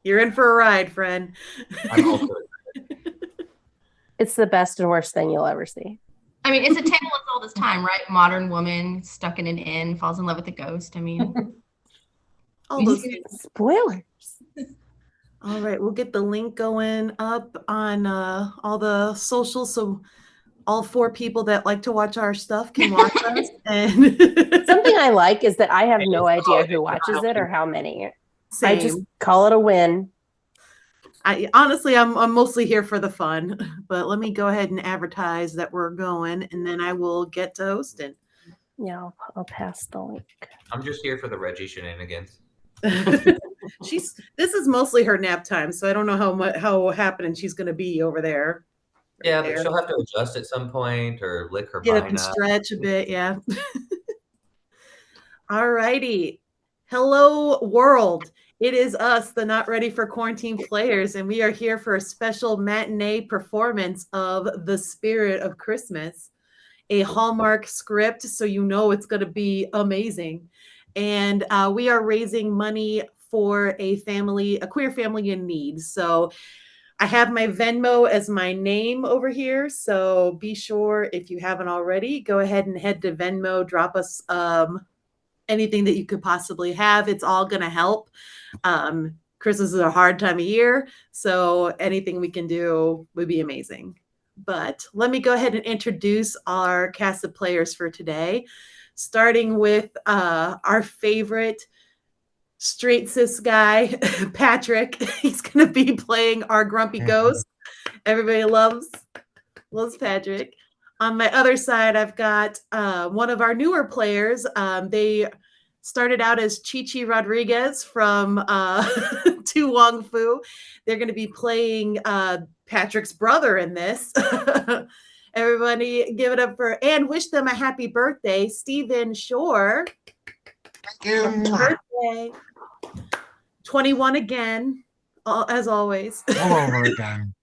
You're in for a ride, friend. I'm also It's the best and worst thing you'll ever see. I mean, it's a tale of all this time, right? Modern woman stuck in an inn, falls in love with a ghost. I mean, All those things. Spoilers. All right, we'll get the link going up on all the socials so all 4 people that like to watch our stuff can watch us. And Something I like is that I have no idea who watches it or how many. I just call it a win. Honestly, I'm mostly here for the fun, but let me go ahead and advertise that we're going, and then I will get to hosting. Yeah, I'll pass the link. I'm just here for the Reggie shenanigans. This is mostly her nap time, so I don't know how happening she's going to be over there. Yeah, but she'll have to adjust at some point or lick her Get up behind and up. stretch a bit, yeah. All righty. Hello, world. It is us, the Not Ready for Quarantine players, and we are here for a special matinee performance of The Spirit of Christmas, a Hallmark script, so you know it's going to be amazing. And we are raising money for a queer family in need. So I have my Venmo as my name over here. So be sure, if you haven't already, go ahead and head to Venmo, drop us anything that you could possibly have. It's all going to help. Christmas is a hard time of year, so anything we can do would be amazing. But let me go ahead and introduce our cast of players for today, starting with our favorite straight cis guy, Patrick. He's going to be playing our grumpy ghost. Everybody loves Patrick. On my other side, I've got one of our newer players. They started out as Chi Rodriguez from Tu Wong Fu. They're going to be playing Patrick's brother in this. Everybody give it up for and wish them a happy birthday, Stephen Shore. Happy birthday. 21 again, as always. All over again.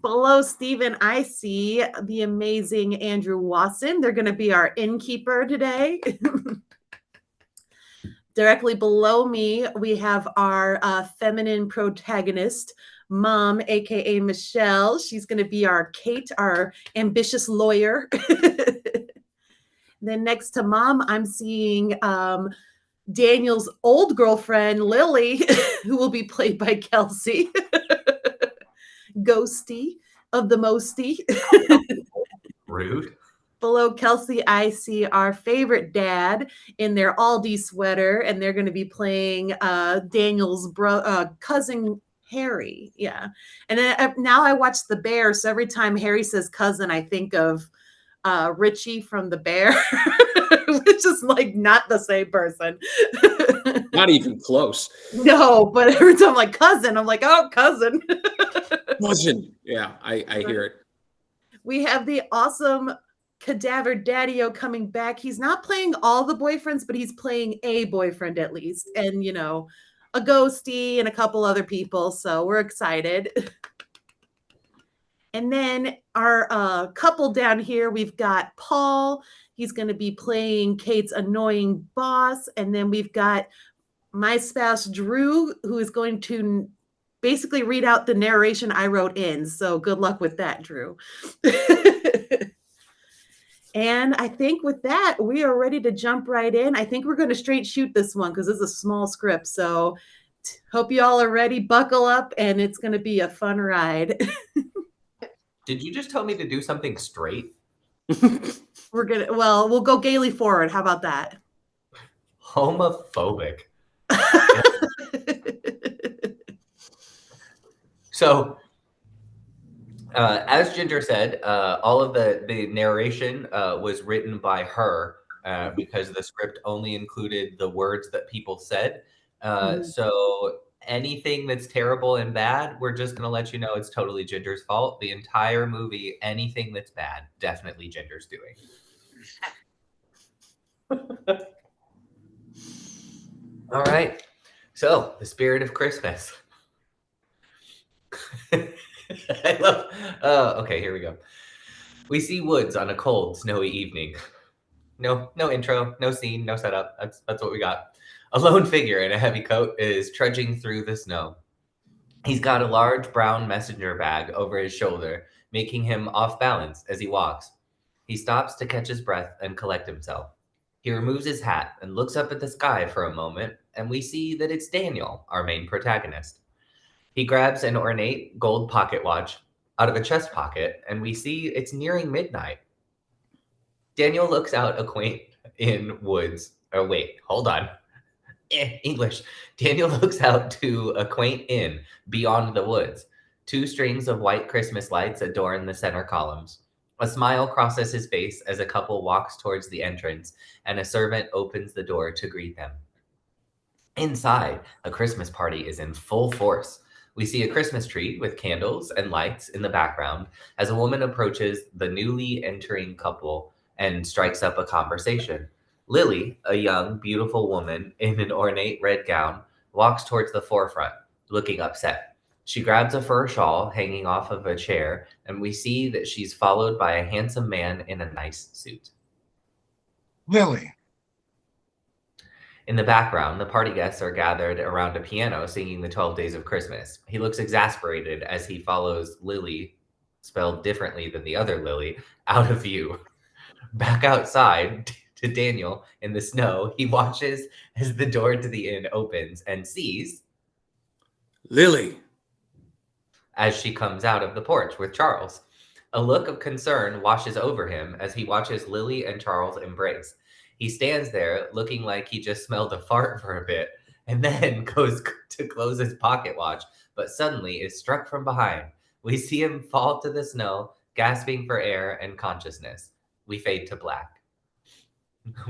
Below Stephen, I see the amazing Andrew Wasson. They're going to be our innkeeper today. Directly below me, we have our feminine protagonist, Mom, aka Michelle. She's going to be our Kate, our ambitious lawyer. Then next to Mom, I'm seeing Daniel's old girlfriend, Lily, who will be played by Kelsey. Ghosty of the Mosty. Rude. Below Kelsey, I see our favorite dad in their Aldi sweater, and they're going to be playing Daniel's cousin, Harry. Yeah. And then now I watch The Bear, so every time Harry says cousin, I think of Richie from The Bear, which is like not the same person. Not even close. No, but every time I'm like cousin, I'm like, oh, cousin. Cousin. Yeah, I hear it. We have the awesome Cadaver Daddy-O coming back. He's not playing all the boyfriends, but he's playing a boyfriend at least. And, you know, a ghosty and a couple other people. So we're excited. And then our couple down here, we've got Paul. He's going to be playing Kate's annoying boss. And then we've got my spouse, Drew, who is going to basically read out the narration I wrote in. So good luck with that, Drew. And I think with that, we are ready to jump right in. I think we're going to straight shoot this one because it's a small script. So hope you all are ready. Buckle up, and it's going to be a fun ride. Did you just tell me to do something straight? We'll go gaily forward. How about that? Homophobic. So, as Ginger said, all of the narration was written by her because the script only included the words that people said. So anything that's terrible and bad, we're just going to let you know it's totally Ginger's fault. The entire movie, anything that's bad, definitely Ginger's doing. All right. So, the spirit of Christmas. I love. Okay, here we go. We see woods on a cold, snowy evening. No intro, no scene, no setup. That's what we got. A lone figure in a heavy coat is trudging through the snow. He's got a large brown messenger bag over his shoulder, making him off balance as he walks. He stops to catch his breath and collect himself. He removes his hat and looks up at the sky for a moment, and we see that it's Daniel, our main protagonist. He grabs an ornate gold pocket watch out of a chest pocket, and we see it's nearing midnight. Daniel looks out a quaint in woods. Oh, wait, hold on. English. Daniel looks out to a quaint inn beyond the woods. 2 strings of white Christmas lights adorn the center columns. A smile crosses his face as a couple walks towards the entrance, and a servant opens the door to greet them. Inside, a Christmas party is in full force. We see a Christmas tree with candles and lights in the background as a woman approaches the newly entering couple and strikes up a conversation. Lily, a young, beautiful woman in an ornate red gown, walks towards the forefront, looking upset. She grabs a fur shawl hanging off of a chair, and we see that she's followed by a handsome man in a nice suit. Lily. In the background, the party guests are gathered around a piano singing the 12 Days of Christmas. He looks exasperated as he follows Lily, spelled differently than the other Lily, out of view. Back outside to Daniel in the snow, he watches as the door to the inn opens and sees Lily. As she comes out of the porch with Charles. A look of concern washes over him as he watches Lily and Charles embrace. He stands there looking like he just smelled a fart for a bit and then goes to close his pocket watch, but suddenly is struck from behind. We see him fall to the snow, gasping for air and consciousness. We fade to black.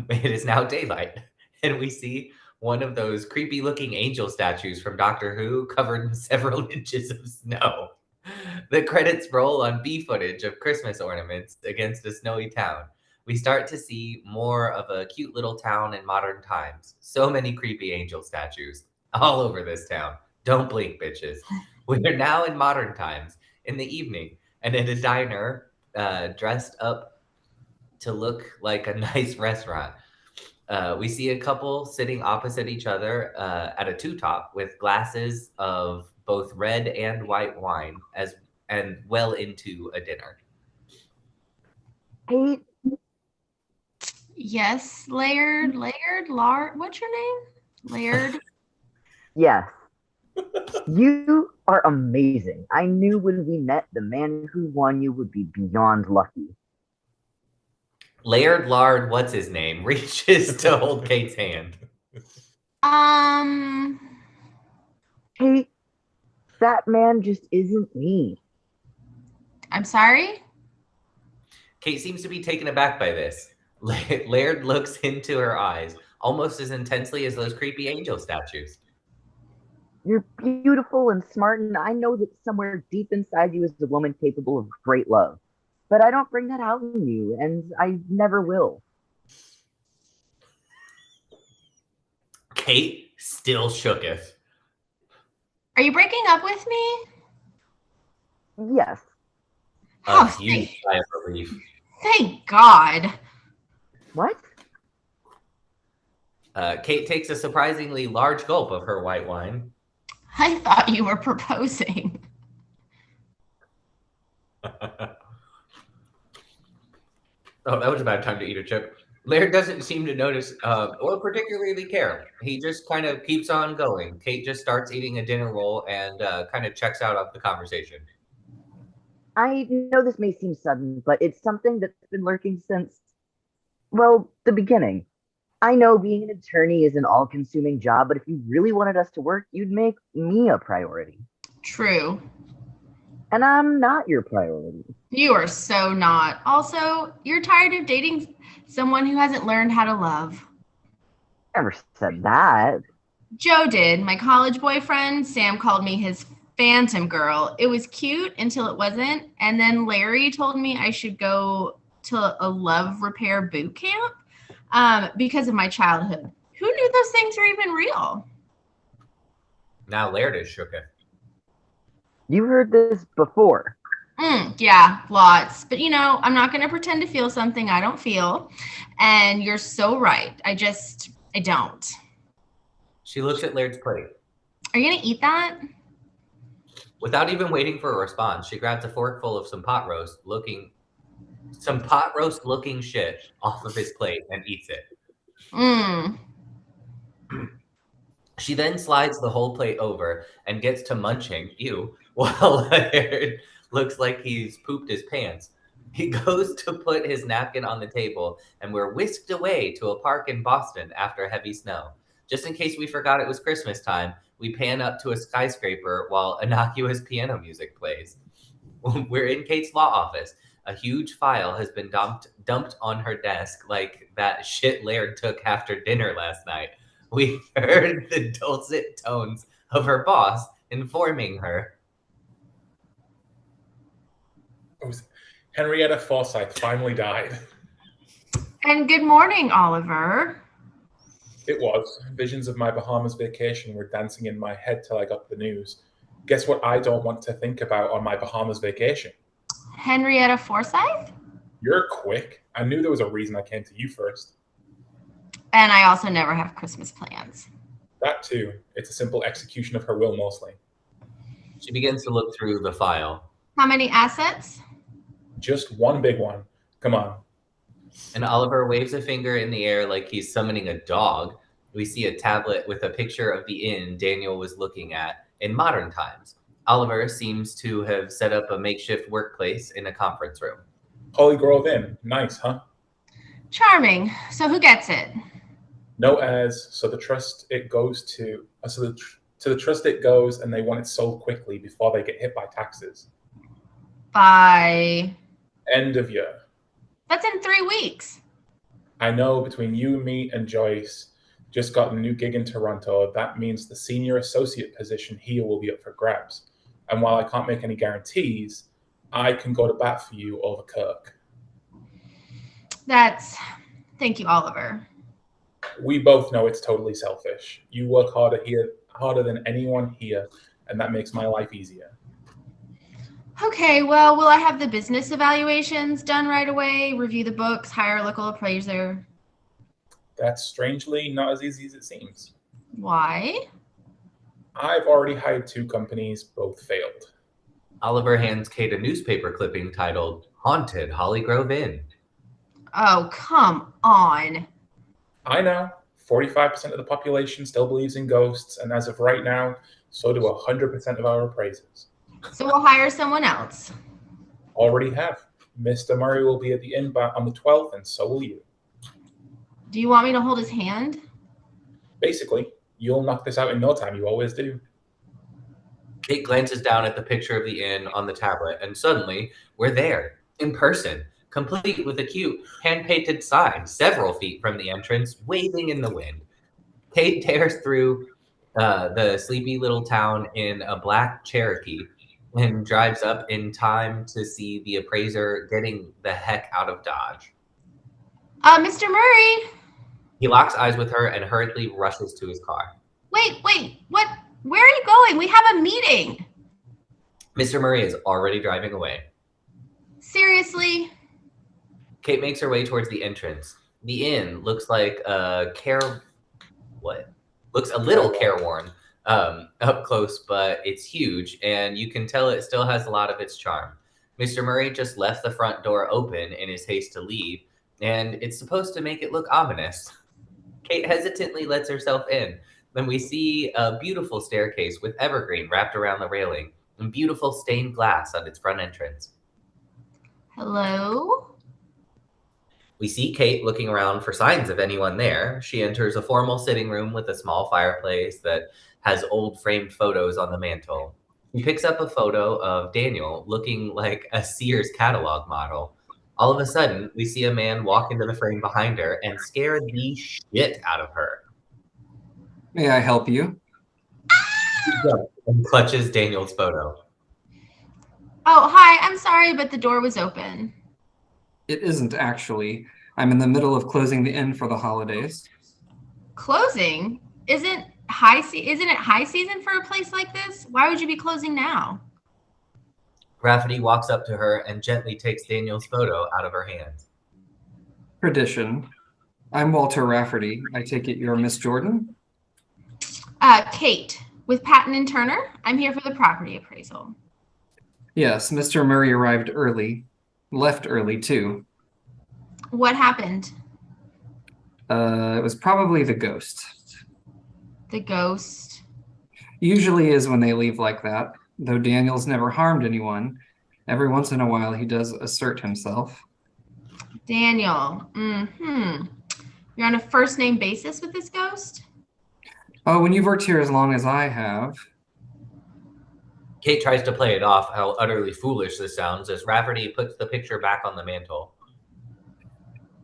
It is now daylight, and we see one of those creepy looking angel statues from Doctor Who covered in several inches of snow. The credits roll on B footage of Christmas ornaments against a snowy town. We start to see more of a cute little town in modern times. So many creepy angel statues all over this town. Don't blink, bitches. We're now in modern times, in the evening, and at a diner dressed up to look like a nice restaurant. We see a couple sitting opposite each other at a two-top with glasses of both red and white wine and well into a dinner. Hey, Yes, Laird, what's your name? Laird. Yes. You are amazing. I knew when we met the man who won you would be beyond lucky. Laird Lard, what's his name, reaches to hold Kate's hand. Hey, that man just isn't me. I'm sorry? Kate seems to be taken aback by this. Laird looks into her eyes almost as intensely as those creepy angel statues. You're beautiful and smart, and I know that somewhere deep inside you is a woman capable of great love. But I don't bring that out in you, and I never will. Kate still shooketh. Are you breaking up with me? Yes. A huge sigh of relief. Thank God. What? Kate takes a surprisingly large gulp of her white wine. I thought you were proposing. Oh, that was a bad time to eat a chip. Laird doesn't seem to notice or particularly care. He just kind of keeps on going. Kate just starts eating a dinner roll and kind of checks out of the conversation. I know this may seem sudden, but it's something that's been lurking since, well, the beginning. I know being an attorney is an all-consuming job, but if you really wanted us to work, you'd make me a priority. True. And I'm not your priority. You are so not. Also, you're tired of dating someone who hasn't learned how to love. Never said that. Joe did. My college boyfriend, Sam, called me his phantom girl. It was cute until it wasn't. And then Larry told me I should go to a love repair boot camp because of my childhood. Who knew those things were even real? Now Laird is shooketh. You heard this before. Yeah, lots. But, I'm not going to pretend to feel something I don't feel. And you're so right. I don't. She looks at Laird's plate. Are you gonna eat that? Without even waiting for a response, she grabs a fork full of some pot roast looking shit off of his plate and eats it. Mmm. She then slides the whole plate over and gets to munching, while Laird looks like he's pooped his pants. He goes to put his napkin on the table, and we're whisked away to a park in Boston after heavy snow. Just in case we forgot it was Christmas time, we pan up to a skyscraper while innocuous piano music plays. We're in Kate's law office. A huge file has been dumped on her desk like that shit Laird took after dinner last night. We heard the dulcet tones of her boss informing her. Henrietta Forsyth finally died. And good morning, Oliver. It was. Visions of my Bahamas vacation were dancing in my head till I got the news. Guess what I don't want to think about on my Bahamas vacation? Henrietta Forsyth? You're quick. I knew there was a reason I came to you first. And I also never have Christmas plans. That too. It's a simple execution of her will mostly. She begins to look through the file. How many assets? Just one big one. Come on. And Oliver waves a finger in the air like he's summoning a dog. We see a tablet with a picture of the inn Daniel was looking at in modern times. Oliver seems to have set up a makeshift workplace in a conference room. Holy Grove Inn. Nice, huh? Charming. So who gets it? No heirs, so the trust it goes to the trust it goes, and they want it sold quickly before they get hit by taxes. By End of year. That's in 3 weeks. I know, between you and me and Joyce just got a new gig in Toronto. That means the senior associate position here will be up for grabs. And while I can't make any guarantees, I can go to bat for you over Kirk. Thank you, Oliver. We both know it's totally selfish. You work harder than anyone here, and that makes my life easier. Okay, well, will I have the business evaluations done right away, review the books, hire a local appraiser? That's strangely not as easy as it seems. Why? I've already hired 2 companies, both failed. Oliver hands Kate a newspaper clipping titled Haunted Holly Grove Inn. Oh, come on. I know. 45% of the population still believes in ghosts, and as of right now, so do 100% of our appraisers. So we'll hire someone else. Already have. Mr. Murray will be at the inn on the 12th, and so will you. Do you want me to hold his hand? Basically, you'll knock this out in no time. You always do. Kate glances down at the picture of the inn on the tablet, and suddenly, we're there, in person, complete with a cute, hand-painted sign several feet from the entrance, waving in the wind. Kate tears through the sleepy little town in a black Cherokee and drives up in time to see the appraiser getting the heck out of Dodge. Mr. Murray. He locks eyes with her and hurriedly rushes to his car. Wait, what? Where are you going? We have a meeting. Mr. Murray is already driving away. Seriously? Kate makes her way towards the entrance. The inn looks like looks a little careworn up close, but it's huge, and you can tell it still has a lot of its charm. Mr. Murray just left the front door open in his haste to leave, and it's supposed to make it look ominous. Kate hesitantly lets herself in. Then we see a beautiful staircase with evergreen wrapped around the railing and beautiful stained glass on its front entrance. Hello? We see Kate looking around for signs of anyone there. She enters a formal sitting room with a small fireplace that has old framed photos on the mantle. She picks up a photo of Daniel looking like a Sears catalog model. All of a sudden, we see a man walk into the frame behind her and scare the shit out of her. May I help you? And clutches Daniel's photo. Oh, hi. I'm sorry, but the door was open. It isn't actually. I'm in the middle of closing the inn for the holidays. Closing? Isn't it high season for a place like this? Why would you be closing now? Rafferty walks up to her and gently takes Daniel's photo out of her hands. Tradition. I'm Walter Rafferty. I take it you're Miss Jordan? Kate, with Patton and Turner. I'm here for the property appraisal. Yes, Mr. Murray arrived early. Left early, too. What happened? It was probably the ghost. The ghost. Usually is when they leave like that, though Daniel's never harmed anyone. Every once in a while, he does assert himself. Daniel. You're on a first-name basis with this ghost? Oh, when you've worked here as long as I have. Kate tries to play it off how utterly foolish this sounds as Rafferty puts the picture back on the mantle.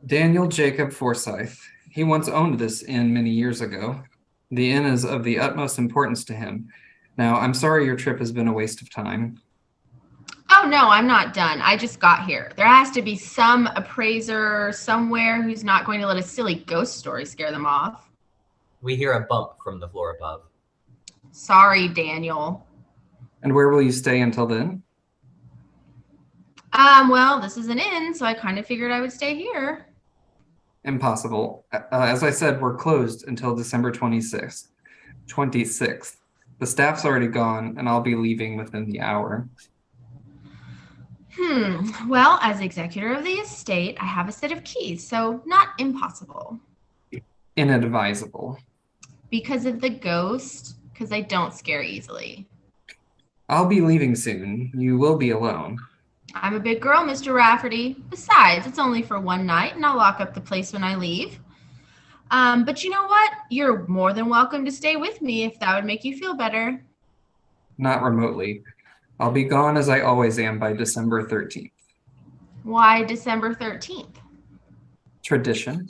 Daniel Jacob Forsyth. He once owned this inn many years ago. The inn is of the utmost importance to him. Now, I'm sorry your trip has been a waste of time. Oh, no, I'm not done. I just got here. There has to be some appraiser somewhere who's not going to let a silly ghost story scare them off. We hear a bump from the floor above. Sorry, Daniel. And where will you stay until then? Well, this is an inn, so I kind of figured I would stay here. Impossible. As I said, we're closed until December 26th. The staff's already gone, and I'll be leaving within the hour. Well, as executor of the estate, I have a set of keys, so not impossible. Inadvisable. Because of the ghost? Because I don't scare easily. I'll be leaving soon. You will be alone. I'm a big girl, Mr. Rafferty. Besides, it's only for one night, and I'll lock up the place when I leave. But you know what? You're more than welcome to stay with me if that would make you feel better. Not remotely. I'll be gone as I always am by December 13th. Why December 13th? Tradition.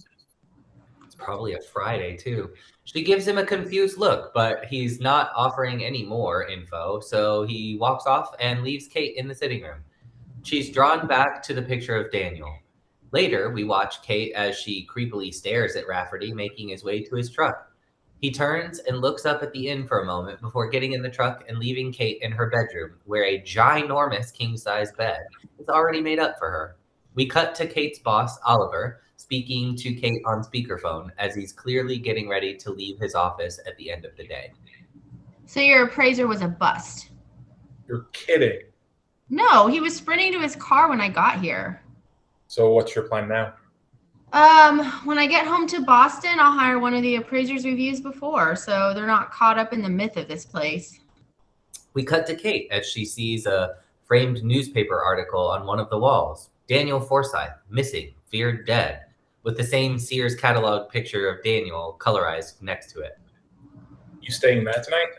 It's probably a Friday, too. She gives him a confused look, but he's not offering any more info, so he walks off and leaves Kate in the sitting room. She's drawn back to the picture of Daniel. Later, we watch Kate as she creepily stares at Rafferty making his way to his truck. He turns and looks up at the inn for a moment before getting in the truck and leaving Kate in her bedroom, where a ginormous king-size bed is already made up for her. We cut to Kate's boss, Oliver, speaking to Kate on speakerphone as he's clearly getting ready to leave his office at the end of the day. So your appraiser was a bust? You're kidding. No, he was sprinting to his car when I got here. So what's your plan now? When I get home to Boston, I'll hire one of the appraisers we've used before, so they're not caught up in the myth of this place. We cut to Kate as she sees a framed newspaper article on one of the walls. Daniel Forsyth, missing, feared dead, with the same Sears catalog picture of Daniel colorized next to it. You staying there tonight?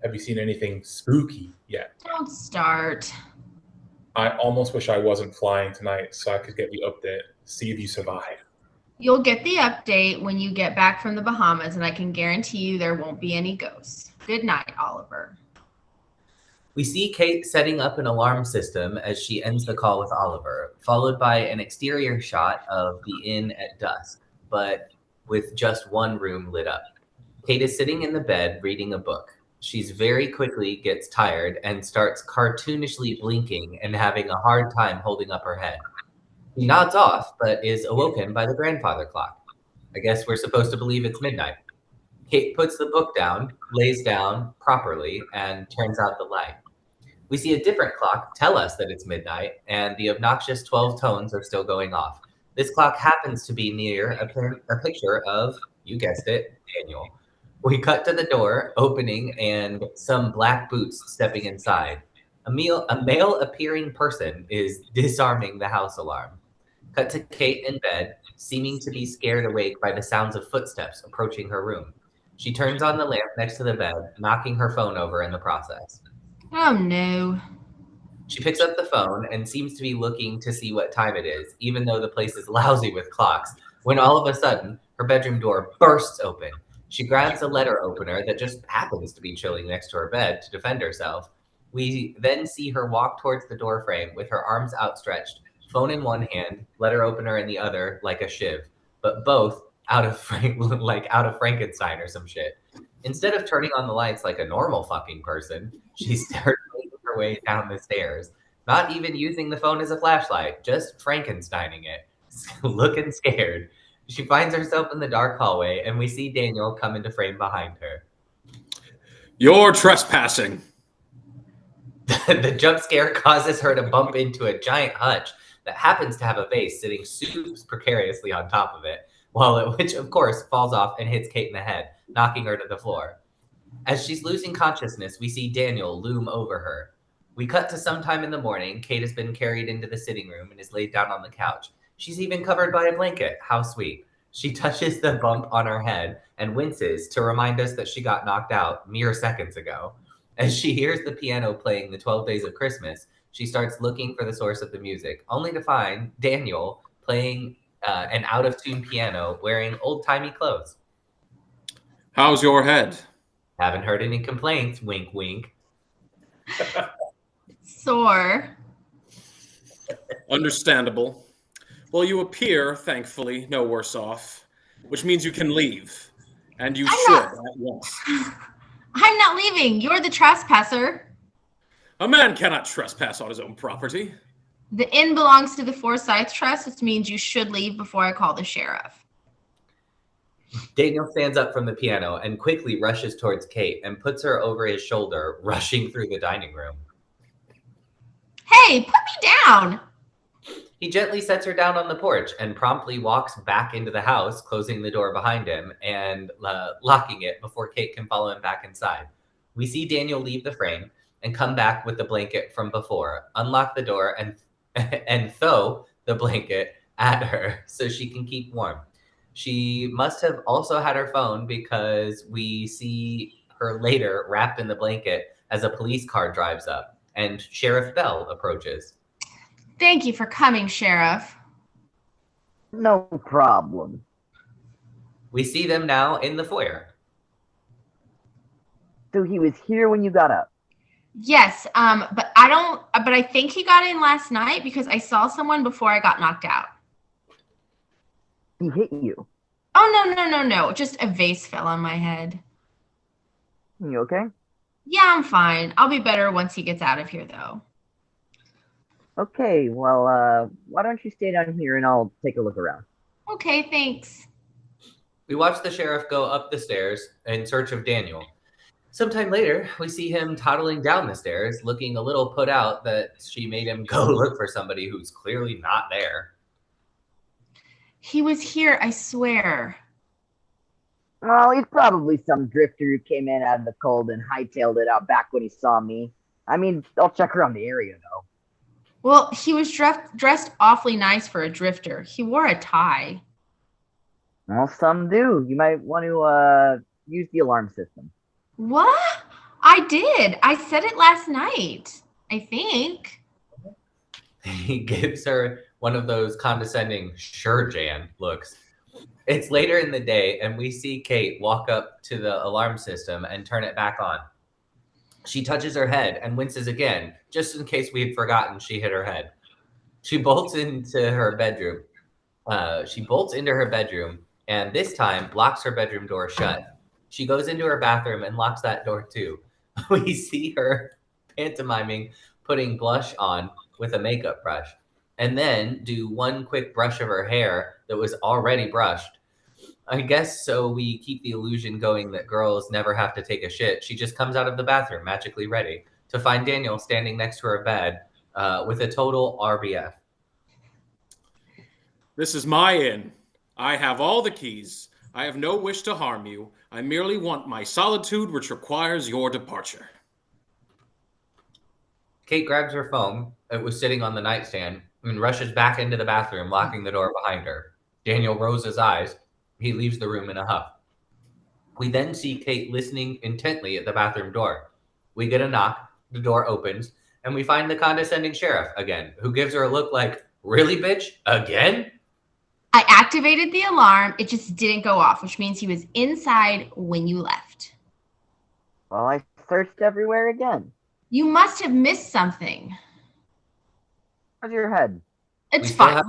Have you seen anything spooky yet? Don't start. I almost wish I wasn't flying tonight so I could get the update, see if you survive. You'll get the update when you get back from the Bahamas, and I can guarantee you there won't be any ghosts. Good night, Oliver. We see Kate setting up an alarm system as she ends the call with Oliver, followed by an exterior shot of the inn at dusk, but with just one room lit up. Kate is sitting in the bed reading a book. She's very quickly gets tired and starts cartoonishly blinking and having a hard time holding up her head. She nods off, but is awoken by the grandfather clock. I guess we're supposed to believe it's midnight. Kate puts the book down, lays down properly, and turns out the light. We see a different clock tell us that it's midnight, and the obnoxious 12 tones are still going off. This clock happens to be near a picture of, you guessed it, Daniel. We cut to the door opening and some black boots stepping inside. A male appearing person is disarming the house alarm. Cut to Kate in bed, seeming to be scared awake by the sounds of footsteps approaching her room. She turns on the lamp next to the bed, knocking her phone over in the process. Oh, no. She picks up the phone and seems to be looking to see what time it is, even though the place is lousy with clocks, when all of a sudden, her bedroom door bursts open. She grabs a letter opener that just happens to be chilling next to her bed to defend herself. We then see her walk towards the door frame with her arms outstretched, phone in one hand, letter opener in the other, like a shiv, but both out of Frankenstein or some shit. Instead of turning on the lights like a normal fucking person, she starts making her way down the stairs, not even using the phone as a flashlight, just Frankensteining it, looking scared. She finds herself in the dark hallway, and we see Daniel come into frame behind her. You're trespassing. The jump scare causes her to bump into a giant hutch that happens to have a vase sitting super precariously on top of it, which of course falls off and hits Kate in the head, knocking her to the floor. As she's losing consciousness, we see Daniel loom over her. We cut to sometime in the morning. Kate has been carried into the sitting room and is laid down on the couch. She's even covered by a blanket. How sweet. She touches the bump on her head and winces to remind us that she got knocked out mere seconds ago. As she hears the piano playing the 12 Days of Christmas, she starts looking for the source of the music, only to find Daniel playing an out-of-tune piano wearing old-timey clothes. How's your head? Haven't heard any complaints, wink, wink. Sore. Understandable. Well, you appear, thankfully, no worse off, which means you can leave. And you should at once. I'm not leaving. You're the trespasser. A man cannot trespass on his own property. The inn belongs to the Forsyth Trust, which means you should leave before I call the sheriff. Daniel stands up from the piano and quickly rushes towards Kate and puts her over his shoulder, rushing through the dining room. Hey, put me down! He gently sets her down on the porch and promptly walks back into the house, closing the door behind him and locking it before Kate can follow him back inside. We see Daniel leave the frame and come back with the blanket from before, unlock the door and throw the blanket at her so she can keep warm. She must have also had her phone because we see her later wrapped in the blanket as a police car drives up and Sheriff Bell approaches. Thank you for coming, Sheriff. No problem. We see them now in the foyer. So he was here when you got up? Yes, but I think he got in last night because I saw someone before I got knocked out. He hit you? Oh, no. Just a vase fell on my head. You okay? Yeah, I'm fine. I'll be better once he gets out of here, though. Okay, well, why don't you stay down here and I'll take a look around. Okay, thanks. We watch the sheriff go up the stairs in search of Daniel. Sometime later, we see him toddling down the stairs, looking a little put out that she made him go look for somebody who's clearly not there. He was here, I swear. Well, he's probably some drifter who came in out of the cold and hightailed it out back when he saw me. I mean, I'll check around the area, though. Well, he was dressed awfully nice for a drifter. He wore a tie. Well, some do. You might want to use the alarm system. What? I did. I said it last night, I think. He gives her one of those condescending, sure, Jan looks. It's later in the day, and we see Kate walk up to the alarm system and turn it back on. She touches her head and winces again, just in case we had forgotten she hit her head. She bolts into her bedroom. And this time locks her bedroom door shut. She goes into her bathroom and locks that door too. We see her pantomiming putting blush on with a makeup brush, and then do one quick brush of her hair that was already brushed. I guess so we keep the illusion going that girls never have to take a shit. She just comes out of the bathroom magically ready to find Daniel standing next to her bed with a total RBF. This is my inn. I have all the keys. I have no wish to harm you. I merely want my solitude, which requires your departure. Kate grabs her phone. It was sitting on the nightstand and rushes back into the bathroom, locking the door behind her. Daniel rolls his eyes. He leaves the room in a huff. We then see Kate listening intently at the bathroom door. We get a knock, the door opens, and we find the condescending sheriff again, who gives her a look like, really, bitch? Again? I activated the alarm. It just didn't go off, which means he was inside when you left. Well, I searched everywhere again. You must have missed something. How's your head? It's fine.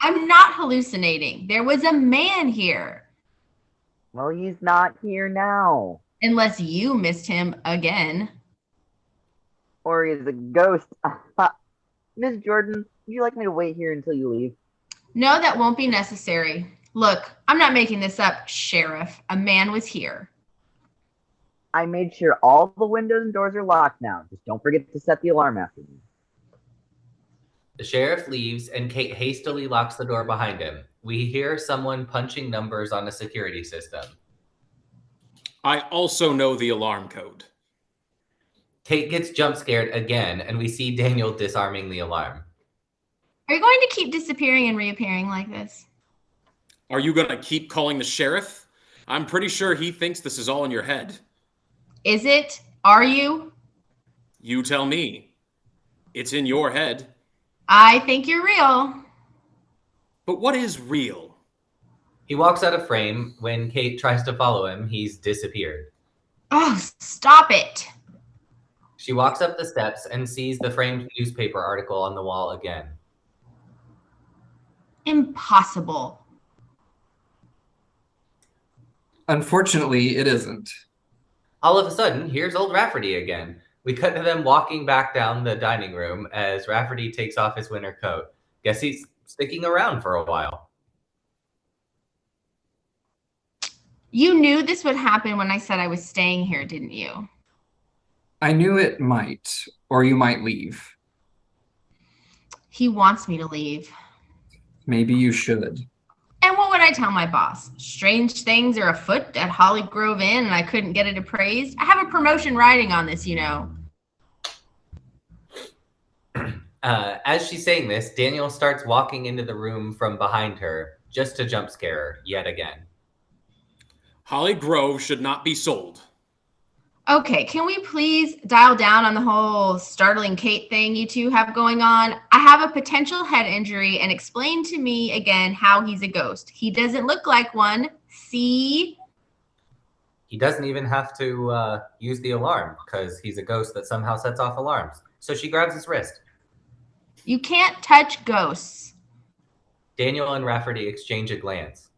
I'm not hallucinating. There was a man here. Well, he's not here now. Unless you missed him again. Or he's a ghost. Miss Jordan, would you like me to wait here until you leave? No, that won't be necessary. Look, I'm not making this up, Sheriff. A man was here. I made sure all the windows and doors are locked now. Just don't forget to set the alarm after me. The sheriff leaves and Kate hastily locks the door behind him. We hear someone punching numbers on a security system. I also know the alarm code. Kate gets jump scared again, and we see Daniel disarming the alarm. Are you going to keep disappearing and reappearing like this? Are you going to keep calling the sheriff? I'm pretty sure he thinks this is all in your head. Is it? Are you? You tell me. It's in your head. I think you're real. But what is real? He walks out of frame. When Kate tries to follow him, he's disappeared. Oh, stop it. She walks up the steps and sees the framed newspaper article on the wall again. Impossible. Unfortunately, it isn't. All of a sudden, here's old Rafferty again. We cut to them walking back down the dining room as Rafferty takes off his winter coat. Guess he's sticking around for a while. You knew this would happen when I said I was staying here, didn't you? I knew it might, or you might leave. He wants me to leave. Maybe you should. And what would I tell my boss? Strange things are afoot at Holly Grove Inn and I couldn't get it appraised? I have a promotion riding on this, you know. As she's saying this, Daniel starts walking into the room from behind her, just to jump scare her yet again. Holly Grove should not be sold. Okay, can we please dial down on the whole startling Kate thing you two have going on? I have a potential head injury and explain to me again how he's a ghost. He doesn't look like one. See? He doesn't even have to use the alarm because he's a ghost that somehow sets off alarms. So she grabs his wrist. You can't touch ghosts. Daniel and Rafferty exchange a glance.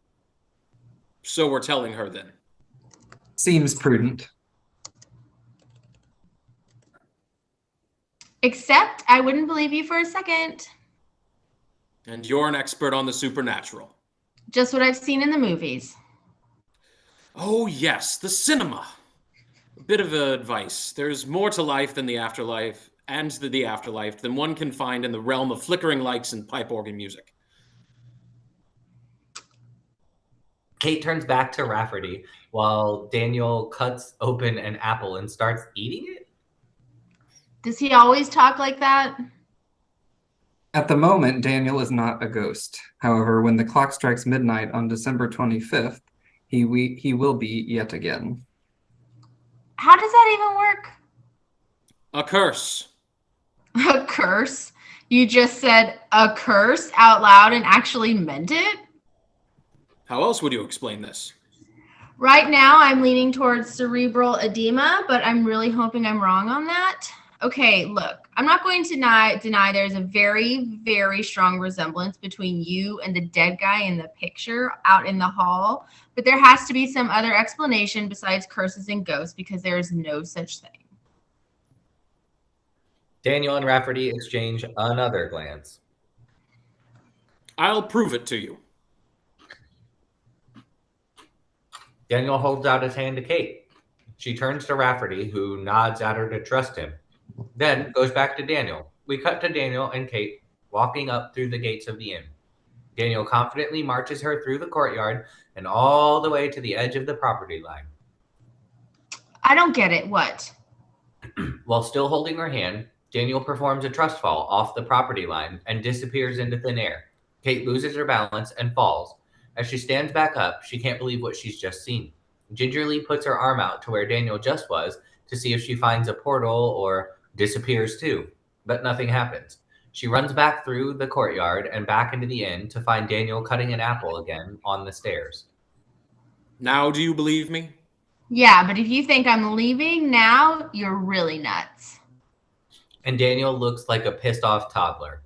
So we're telling her then. Seems prudent. Except I wouldn't believe you for a second. And you're an expert on the supernatural. Just what I've seen in the movies. Oh, yes, the cinema. A bit of advice. There's more to life than the afterlife, and the afterlife than one can find in the realm of flickering lights and pipe organ music. Kate turns back to Rafferty while Daniel cuts open an apple and starts eating it. Does he always talk like that? At the moment, Daniel is not a ghost. However, when the clock strikes midnight on December 25th, he will be yet again. How does that even work? A curse. A curse? You just said a curse out loud and actually meant it? How else would you explain this? Right now, I'm leaning towards cerebral edema, but I'm really hoping I'm wrong on that. Okay, look, I'm not going to deny there's a very, very strong resemblance between you and the dead guy in the picture out in the hall, but there has to be some other explanation besides curses and ghosts because there is no such thing. Daniel and Rafferty exchange another glance. I'll prove it to you. Daniel holds out his hand to Kate. She turns to Rafferty, who nods at her to trust him, then goes back to Daniel. We cut to Daniel and Kate walking up through the gates of the inn. Daniel confidently marches her through the courtyard and all the way to the edge of the property line. I don't get it. What? While still holding her hand, Daniel performs a trust fall off the property line and disappears into thin air. Kate loses her balance and falls. As she stands back up, she can't believe what she's just seen. Gingerly puts her arm out to where Daniel just was to see if she finds a portal or disappears too, but nothing happens. She runs back through the courtyard and back into the inn to find Daniel cutting an apple again on the stairs. Now do you believe me? Yeah, but if you think I'm leaving now, you're really nuts. And Daniel looks like a pissed off toddler.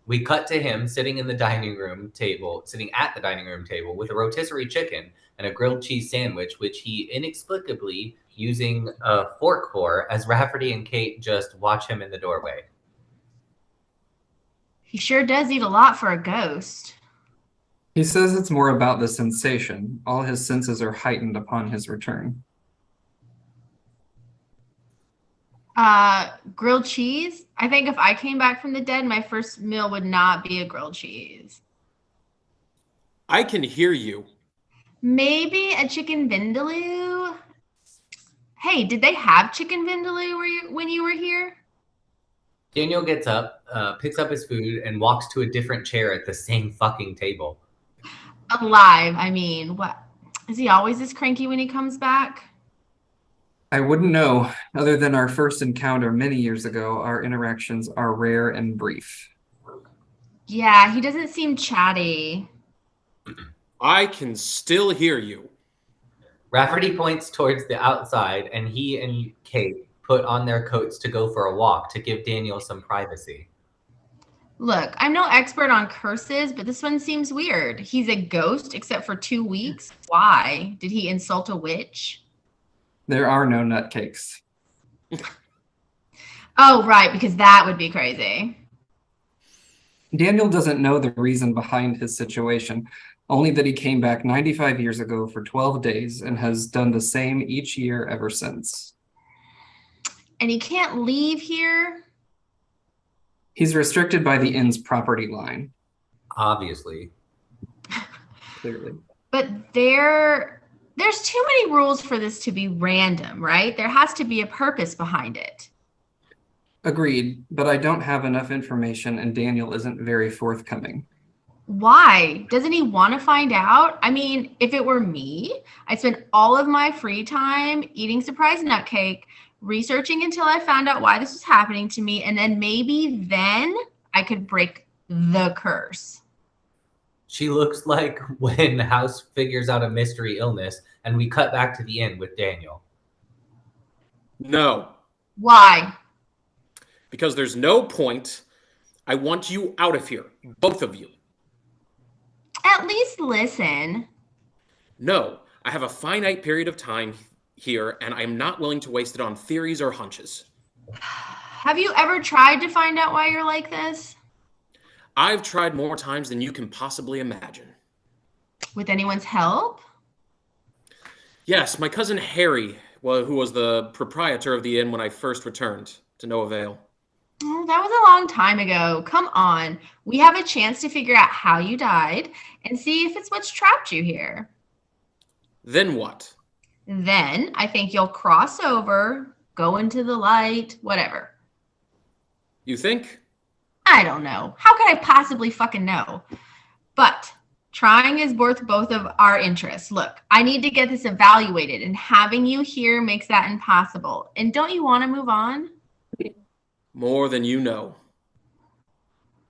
We cut to him sitting at the dining room table with a rotisserie chicken and a grilled cheese sandwich, which he inexplicably using a fork for as Rafferty and Kate just watch him in the doorway. He sure does eat a lot for a ghost. He says it's more about the sensation. All his senses are heightened upon his return. Grilled cheese. I think if I came back from the dead, my first meal would not be a grilled cheese. I can hear you. Maybe a chicken vindaloo. Hey, did they have chicken vindaloo when you were here? Daniel gets up, picks up his food, and walks to a different chair at the same fucking table. Alive, I mean, what? Is he always this cranky when he comes back? I wouldn't know. Other than our first encounter many years ago, our interactions are rare and brief. Yeah, he doesn't seem chatty. I can still hear you. Rafferty points towards the outside, and he and Kate put on their coats to go for a walk to give Daniel some privacy. Look, I'm no expert on curses, but this one seems weird. He's a ghost except for 2 weeks. Why? Did he insult a witch? There are no nutcakes. Oh, right, because that would be crazy. Daniel doesn't know the reason behind his situation, only that he came back 95 years ago for 12 days and has done the same each year ever since. And he can't leave here? He's restricted by the inn's property line. Obviously. Clearly. But there's too many rules for this to be random, right? There has to be a purpose behind it. Agreed, but I don't have enough information and Daniel isn't very forthcoming. Why? Doesn't he want to find out? I mean, if it were me, I'd spend all of my free time eating surprise nut cake, researching until I found out why this was happening to me, and then maybe then I could break the curse. She looks like when House figures out a mystery illness, and we cut back to the inn with Daniel. No. Why? Because there's no point. I want you out of here, both of you. At least listen. No, I have a finite period of time here, and I'm not willing to waste it on theories or hunches. Have you ever tried to find out why you're like this? I've tried more times than you can possibly imagine. With anyone's help? Yes, my cousin Harry, who was the proprietor of the inn when I first returned, to no avail. Oh, that was a long time ago. Come on. We have a chance to figure out how you died and see if it's what's trapped you here. Then what? Then I think you'll cross over, go into the light, whatever. You think? I don't know. How could I possibly fucking know? But trying is worth both of our interests. Look, I need to get this evaluated, and having you here makes that impossible. And don't you want to move on? More than you know.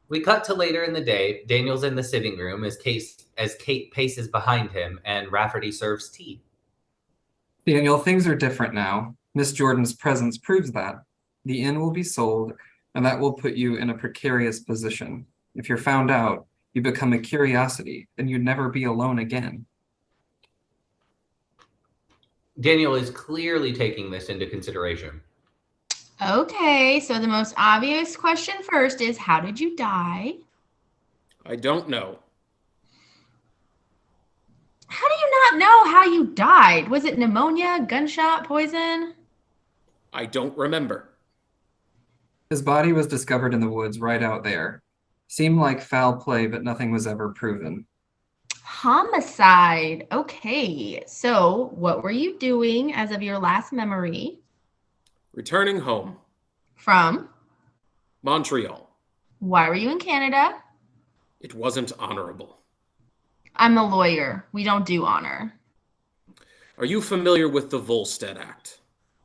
We cut to later in the day. Daniel's in the sitting room as Kate paces behind him, and Rafferty serves tea. Daniel, things are different now. Miss Jordan's presence proves that. The inn will be sold, and that will put you in a precarious position. If you're found out, you become a curiosity, and you'd never be alone again. Daniel is clearly taking this into consideration. Okay, so the most obvious question first is, how did you die? I don't know. How do you not know how you died? Was it pneumonia, gunshot, poison? I don't remember. His body was discovered in the woods right out there. Seemed like foul play, but nothing was ever proven. Homicide. Okay, so what were you doing as of your last memory? Returning home. From? Montreal. Why were you in Canada? It wasn't honorable. I'm a lawyer. We don't do honor. Are you familiar with the Volstead Act?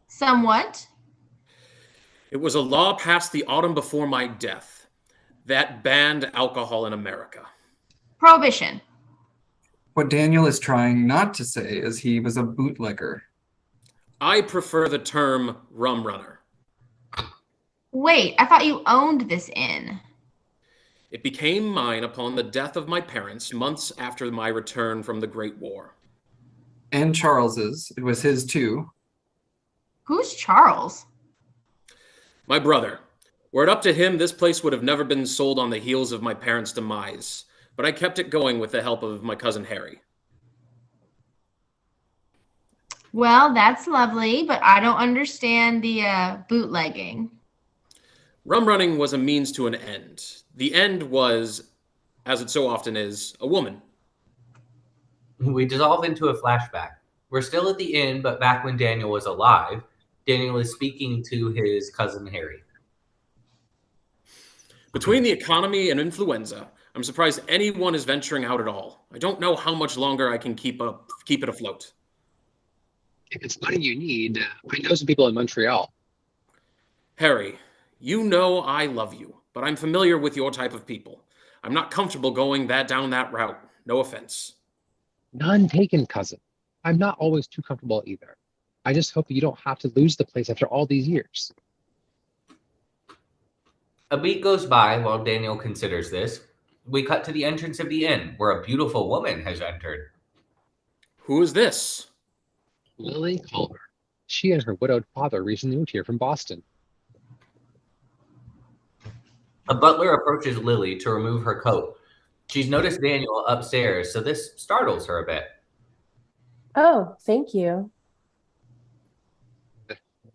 Somewhat. It was a law passed the autumn before my death that banned alcohol in America. Prohibition. What Daniel is trying not to say is he was a bootlegger. I prefer the term rum runner. Wait, I thought you owned this inn. It became mine upon the death of my parents months after my return from the Great War. And Charles's. It was his too. Who's Charles? My brother. Were it up to him, this place would have never been sold on the heels of my parents' demise, but I kept it going with the help of my cousin Harry. Well, that's lovely, but I don't understand the bootlegging. Rum running was a means to an end. The end was, as it so often is, a woman. We dissolve into a flashback. We're still at the inn, but back when Daniel was alive, Daniel is speaking to his cousin Harry. Between the economy and influenza, I'm surprised anyone is venturing out at all. I don't know how much longer I can keep it afloat. If it's money you need, I know some people in Montreal. Harry, you know I love you, but I'm familiar with your type of people. I'm not comfortable going down that route. No offense. None taken, cousin. I'm not always too comfortable either. I just hope you don't have to lose the place after all these years. A week goes by while Daniel considers this. We cut to the entrance of the inn, where a beautiful woman has entered. Who is this? Lily Culver. She and her widowed father recently moved here from Boston. A butler approaches Lily to remove her coat. She's noticed Daniel upstairs, so this startles her a bit. Oh, thank you.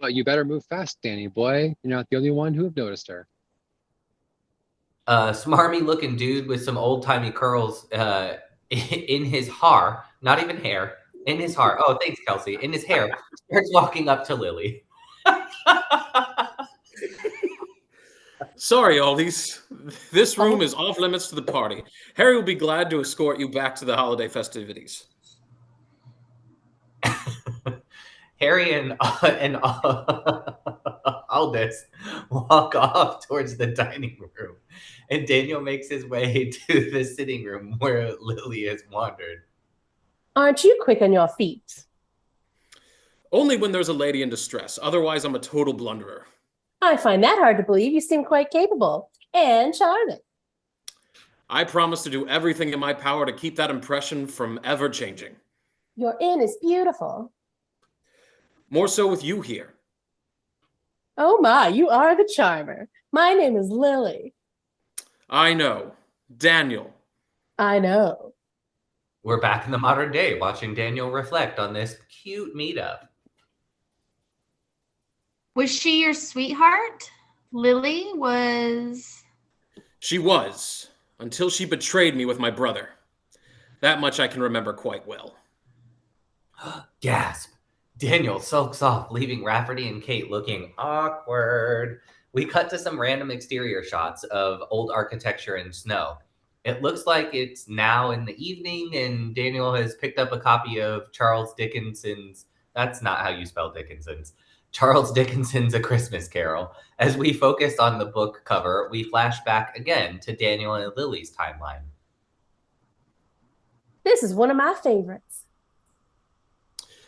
But you better move fast, Danny boy. You're not the only one who have noticed her. A smarmy-looking dude with some old-timey curls in his hair, not even hair, in his hair. Oh, thanks, Kelsey. In his hair, starts walking up to Lily. Sorry, oldies. This room is off limits to the party. Harry will be glad to escort you back to the holiday festivities. Harry and Aldous walk off towards the dining room, and Daniel makes his way to the sitting room where Lily has wandered. Aren't you quick on your feet? Only when there's a lady in distress. Otherwise, I'm a total blunderer. I find that hard to believe. You seem quite capable and charming. I promise to do everything in my power to keep that impression from ever changing. Your inn is beautiful. More so with you here. Oh my, you are the charmer. My name is Lily. I know. Daniel. I know. We're back in the modern day, watching Daniel reflect on this cute meetup. Was she your sweetheart? Lily was... She was, until she betrayed me with my brother. That much I can remember quite well. Gasp. Daniel sulks off, leaving Rafferty and Kate looking awkward. We cut to some random exterior shots of old architecture and snow. It looks like it's now in the evening, and Daniel has picked up a copy of Charles Dickinson's, that's not how you spell Dickinson's, Charles Dickinson's A Christmas Carol. As we focus on the book cover, we flash back again to Daniel and Lily's timeline. This is one of my favorites.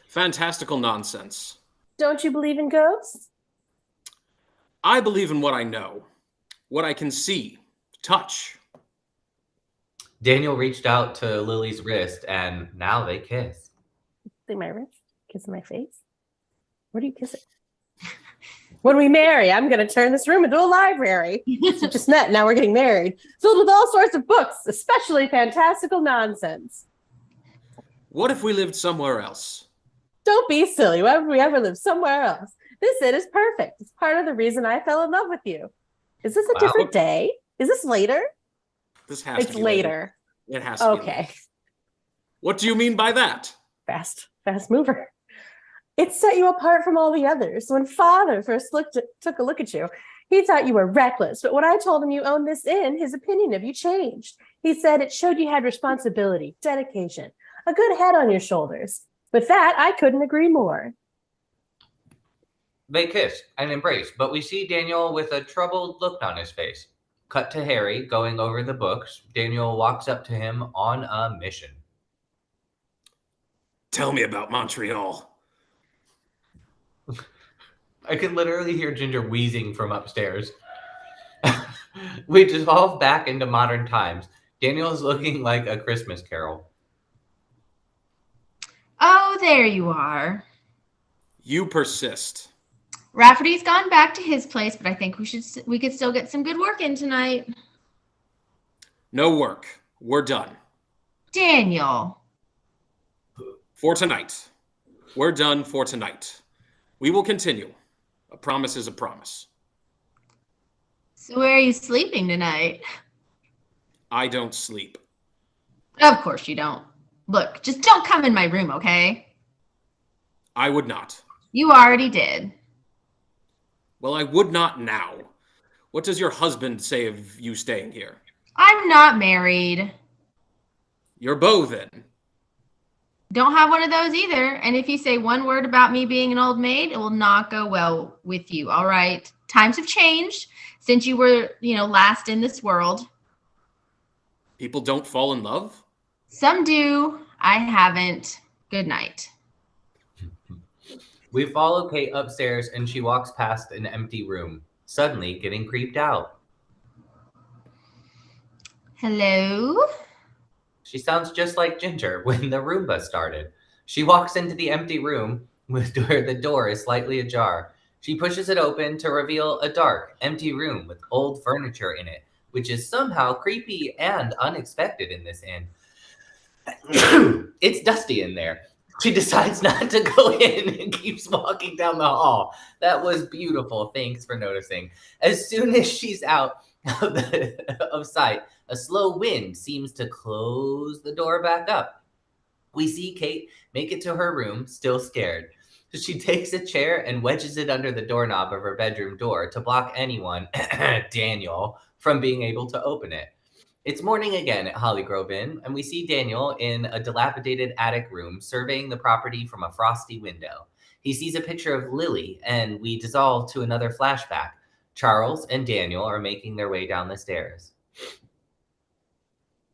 Fantastical nonsense. Don't you believe in ghosts? I believe in what I know, what I can see, touch. Daniel reached out to Lily's wrist, and now they kiss. See my wrist? Kiss my face? Where do you kiss it? When we marry, I'm going to turn this room into a library. We just met, now we're getting married. Filled with all sorts of books, especially fantastical nonsense. What if we lived somewhere else? Don't be silly. Why would we ever live somewhere else? This inn is perfect. It's part of the reason I fell in love with you. Is this a different day? Is this later? This has to be later. It has to be. Okay. What do you mean by that? Fast mover. It set you apart from all the others. When Father first took a look at you, he thought you were reckless. But when I told him you owned this inn, his opinion of you changed. He said it showed you had responsibility, dedication, a good head on your shoulders. With that, I couldn't agree more. They kiss and embrace, but we see Daniel with a troubled look on his face. Cut to Harry going over the books. Daniel walks up to him on a mission. Tell me about Montreal. I can literally hear Ginger wheezing from upstairs. We dissolve back into modern times. Daniel's looking like A Christmas Carol. Oh, there you are. You persist. Rafferty's gone back to his place, but I think we could still get some good work in tonight. No work. We're done. Daniel. For tonight. We're done for tonight. We will continue. A promise is a promise. So where are you sleeping tonight? I don't sleep. Of course you don't. Look, just don't come in my room, okay? I would not. You already did. Well, I would not now. What does your husband say of you staying here? I'm not married. You're beau then. Don't have one of those either. And if you say one word about me being an old maid, it will not go well with you. All right. Times have changed since you were, last in this world. People don't fall in love? Some do. I haven't. Good night. We follow Kate upstairs and she walks past an empty room, suddenly getting creeped out. Hello? She sounds just like Ginger when the Roomba started. She walks into the empty room where the door is slightly ajar. She pushes it open to reveal a dark, empty room with old furniture in it, which is somehow creepy and unexpected in this inn. It's dusty in there. She decides not to go in and keeps walking down the hall. That was beautiful. Thanks for noticing. As soon as she's out of sight, a slow wind seems to close the door back up. We see Kate make it to her room, still scared. She takes a chair and wedges it under the doorknob of her bedroom door to block anyone, Daniel, from being able to open it. It's morning again at Hollygrove Inn, and we see Daniel in a dilapidated attic room surveying the property from a frosty window. He sees a picture of Lily, and we dissolve to another flashback. Charles and Daniel are making their way down the stairs.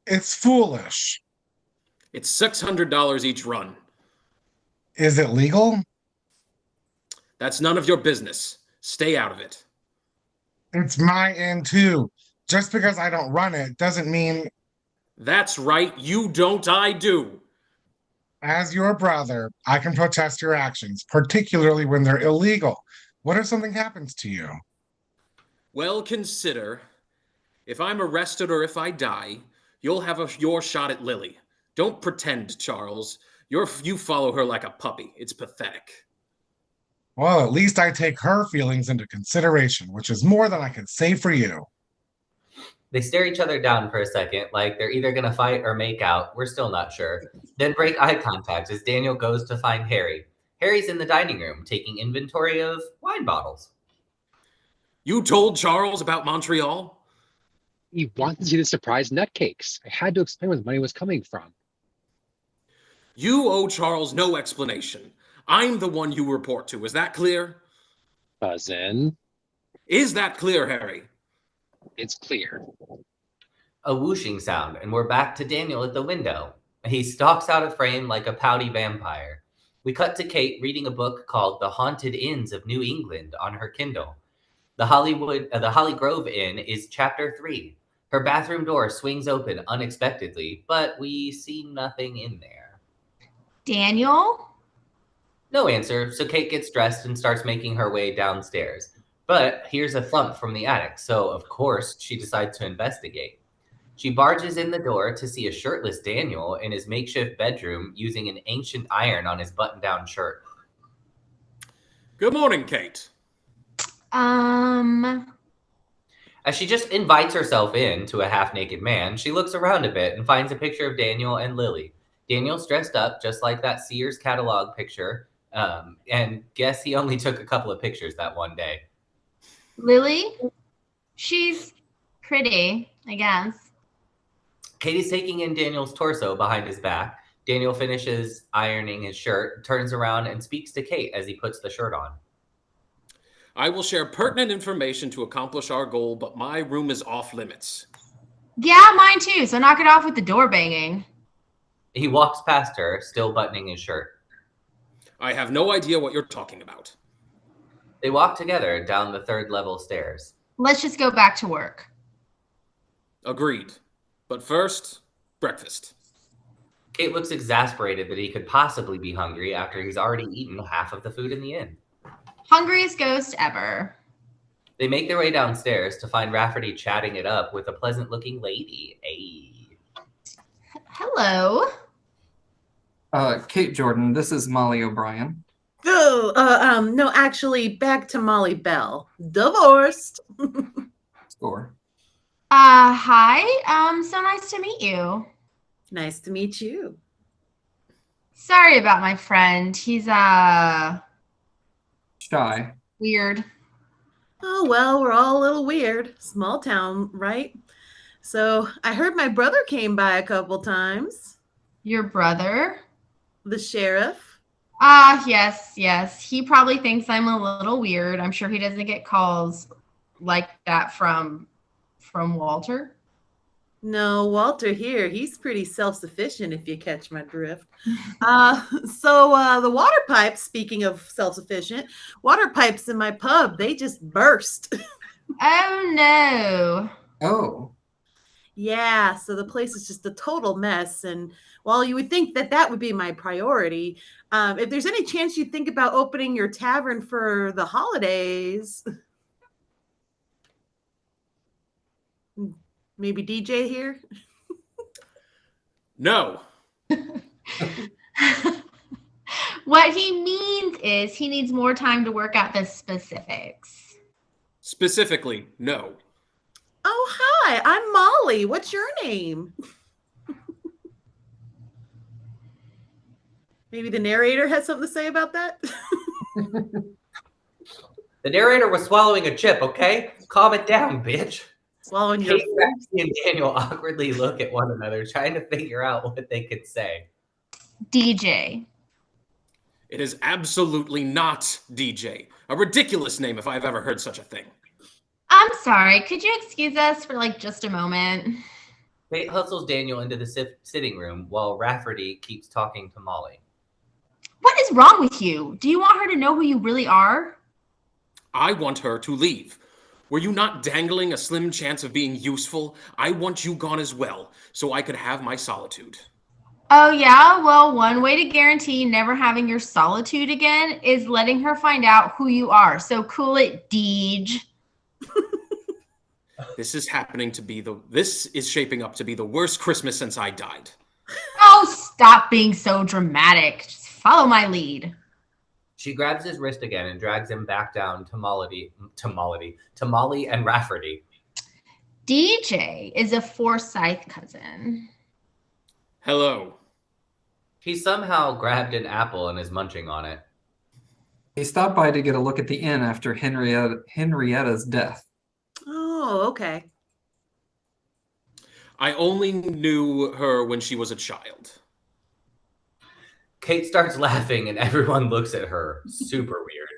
It's foolish. It's $600 each run. Is it legal? That's none of your business. Stay out of it. It's my inn too. Just because I don't run it doesn't mean. That's right. You don't, I do. As your brother, I can protest your actions, particularly when they're illegal. What if something happens to you? Well, consider, if I'm arrested or if I die, you'll have your shot at Lily. Don't pretend, Charles. You follow her like a puppy. It's pathetic. Well, at least I take her feelings into consideration, which is more than I can say for you. They stare each other down for a second, like they're either going to fight or make out. We're still not sure. Then break eye contact as Daniel goes to find Harry. Harry's in the dining room, taking inventory of wine bottles. You told Charles about Montreal? He wanted to see the surprise nutcakes. I had to explain where the money was coming from. You owe Charles no explanation. I'm the one you report to. Is that clear? Cousin. Is that clear, Harry? It's clear. A whooshing sound, and we're back to Daniel at the window. He stalks out of frame like a pouty vampire. We cut to Kate reading a book called The Haunted Inns of New England on her Kindle. The Holly Grove Inn is chapter 3. Her bathroom door swings open unexpectedly, but we see nothing in there. Daniel? No answer, so Kate gets dressed and starts making her way downstairs. But here's a thump from the attic, so of course she decides to investigate. She barges in the door to see a shirtless Daniel in his makeshift bedroom using an ancient iron on his button-down shirt. Good morning, Kate. As she just invites herself in to a half-naked man, she looks around a bit and finds a picture of Daniel and Lily. Daniel's dressed up just like that Sears catalog picture, and guess he only took a couple of pictures that one day. Lily? She's pretty, I guess. Katie's taking in Daniel's torso behind his back. Daniel finishes ironing his shirt, turns around, and speaks to Kate as he puts the shirt on. I will share pertinent information to accomplish our goal, but my room is off limits. Yeah, mine too, so knock it off with the door banging. He walks past her, still buttoning his shirt. I have no idea what you're talking about. They walk together down the third level stairs. Let's just go back to work. Agreed. But first, breakfast. Kate looks exasperated that he could possibly be hungry after he's already eaten half of the food in the inn. Hungriest ghost ever. They make their way downstairs to find Rafferty chatting it up with a pleasant-looking lady. Hey. Hello. Kate Jordan, this is Molly O'Brien. Oh, no, actually, back to Molly Bell. Divorced. Score. Hi. So nice to meet you. Nice to meet you. Sorry about my friend. He's Shy. weird. Oh, well, we're all a little weird. Small town, right? So I heard my brother came by a couple times. Your brother? The sheriff. Yes. He probably thinks I'm a little weird. I'm sure he doesn't get calls like that from Walter. No, Walter here, he's pretty self-sufficient if you catch my drift. So the water pipes, speaking of self-sufficient, water pipes in my pub, they just burst. Oh no. Oh. Yeah, so the place is just a total mess. And while you would think that that would be my priority, if there's any chance you think about opening your tavern for the holidays, maybe DJ here? No. What he means is he needs more time to work out the specifics. Specifically, no. Oh, hi, I'm Molly. What's your name? Maybe the narrator has something to say about that? The narrator was swallowing a chip, okay? Calm it down, bitch. Swallowing your Kate, Maxie, and Daniel awkwardly look at one another, trying to figure out what they could say. DJ. It is absolutely not DJ. A ridiculous name if I've ever heard such a thing. I'm sorry. Could you excuse us for like just a moment? Kate hustles Daniel into the sitting room while Rafferty keeps talking to Molly. What is wrong with you? Do you want her to know who you really are? I want her to leave. Were you not dangling a slim chance of being useful? I want you gone as well, so I could have my solitude. Oh, yeah? Well, one way to guarantee never having your solitude again is letting her find out who you are. So cool it, Deej. This is shaping up to be the worst Christmas since I died. Oh, stop being so dramatic. Just follow my lead. She grabs his wrist again and drags him back down to Molly and Rafferty. DJ is a Forsyth cousin. Hello. He somehow grabbed an apple and is munching on it. He stopped by to get a look at the inn after Henrietta's death. Oh, okay. I only knew her when she was a child. Kate starts laughing and everyone looks at her. Super weird.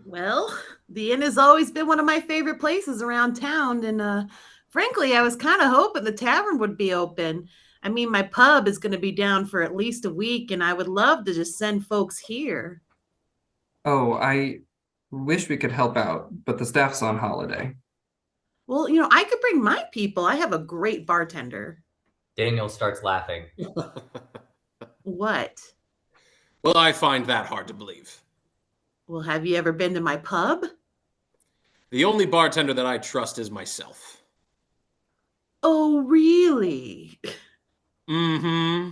Well, the inn has always been one of my favorite places around town. And frankly, I was kind of hoping the tavern would be open. I mean, my pub is going to be down for at least a week, and I would love to just send folks here. Oh, I wish we could help out, but the staff's on holiday. Well, I could bring my people. I have a great bartender. Daniel starts laughing. What? Well, I find that hard to believe. Well, have you ever been to my pub? The only bartender that I trust is myself. Oh, really? Mm-hmm.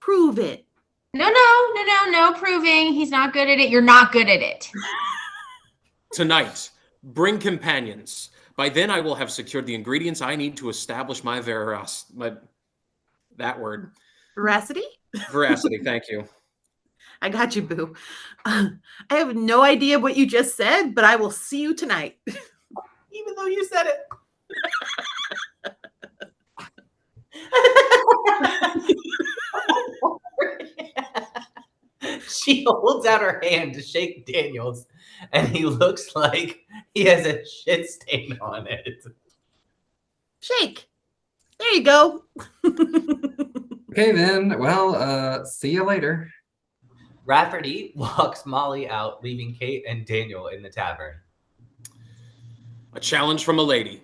Prove it. No proving. He's not good at it. You're not good at it. Tonight, bring companions. By then, I will have secured the ingredients I need to establish my Veracity? Veracity, thank you. I got you, boo. I have no idea what you just said, but I will see you tonight. Even though you said it. She holds out her hand to shake Daniel's, and he looks like he has a shit stain on it. Shake. There you go. Okay, then. Well, see you later. Rafferty walks Molly out, leaving Kate and Daniel in the tavern. A challenge from a lady.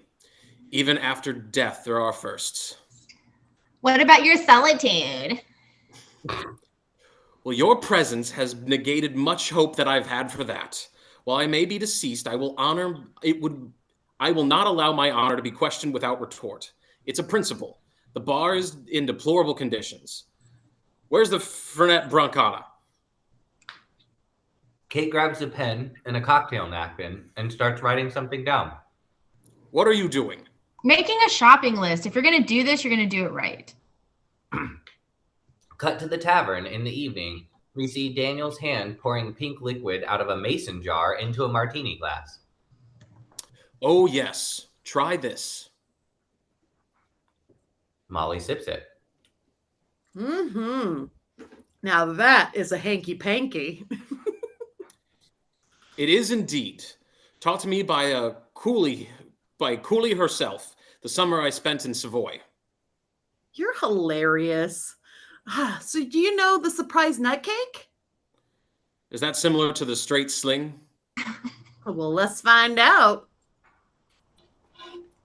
Even after death, there are firsts. What about your solitude? Well, your presence has negated much hope that I've had for that. While I may be deceased, I will not allow my honor to be questioned without retort. It's a principle. The bar is in deplorable conditions. Where's the Fernet Brancata? Kate grabs a pen and a cocktail napkin and starts writing something down. What are you doing? Making a shopping list. If you're going to do this, you're going to do it right. Cut to the tavern in the evening. We see Daniel's hand pouring pink liquid out of a mason jar into a martini glass. Oh, yes. Try this. Molly sips it. Mm-hmm. Now that is a hanky-panky. It is indeed. Taught to me by Cooley herself, the summer I spent in Savoy. You're hilarious. So do you know the surprise nut cake? Is that similar to the straight sling? Well, let's find out.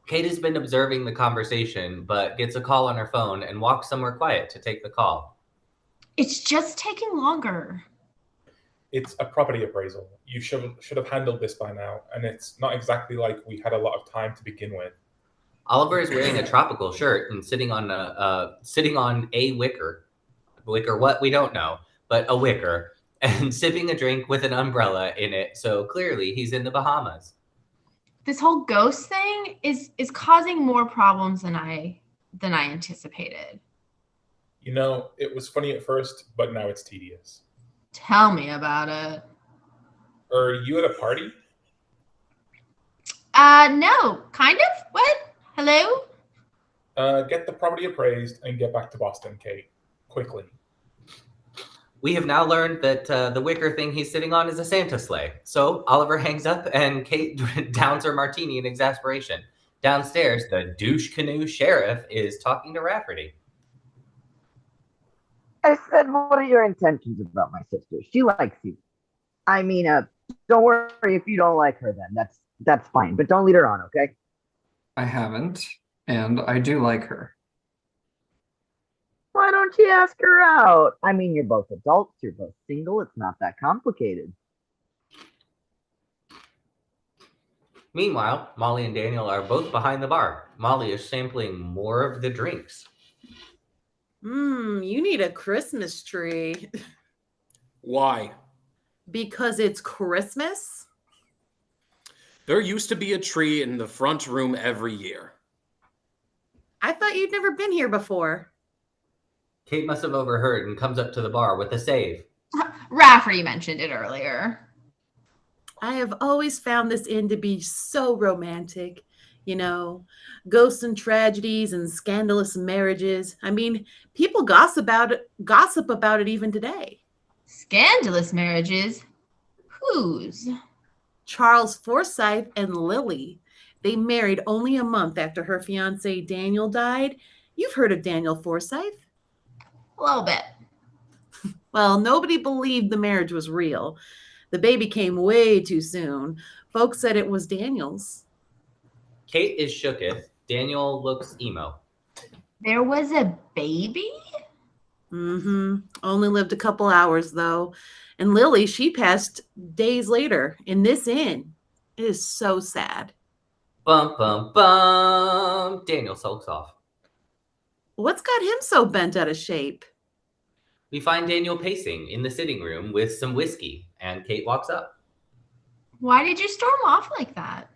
Kate has been observing the conversation, but gets a call on her phone and walks somewhere quiet to take the call. It's just taking longer. It's a property appraisal. You should have handled this by now, and it's not exactly like we had a lot of time to begin with. Oliver is wearing a tropical shirt and sitting on a wicker. Wicker what? We don't know, but a wicker, and sipping a drink with an umbrella in it, so clearly he's in the Bahamas. This whole ghost thing is causing more problems than I anticipated. You know, it was funny at first, but now it's tedious. Tell me about it. Are you at a party? No, kind of. What? Hello? Get the property appraised and get back to Boston, Kate. Quickly. We have now learned that the wicker thing he's sitting on is a Santa sleigh. So Oliver hangs up and Kate downs her martini in exasperation. Downstairs, the douche canoe sheriff is talking to Rafferty. I said, what are your intentions about my sister? She likes you. I mean, don't worry if you don't like her then. That's fine, but don't lead her on, okay? I haven't, and I do like her. Why don't you ask her out? I mean, you're both adults, you're both single, it's not that complicated. Meanwhile, Molly and Daniel are both behind the bar. Molly is sampling more of the drinks. You need a Christmas tree. Why? Because it's Christmas? There used to be a tree in the front room every year. I thought you'd never been here before. Kate must have overheard and comes up to the bar with a save. Rafferty mentioned it earlier. I have always found this inn to be so romantic. You know, ghosts and tragedies and scandalous marriages. I mean, people gossip about it even today. Scandalous marriages? Whose? Charles Forsythe and Lily. They married only a month after her fiance Daniel died. You've heard of Daniel Forsythe? A little bit. Well, nobody believed the marriage was real. The baby came way too soon. Folks said it was Daniel's. Kate is shooketh. Daniel looks emo. There was a baby? Only lived a couple hours, though. And Lily, she passed days later in this inn. It is so sad. Bum, bum, bum. Daniel sulks off. What's got him so bent out of shape? We find Daniel pacing in the sitting room with some whiskey, and Kate walks up. Why did you storm off like that?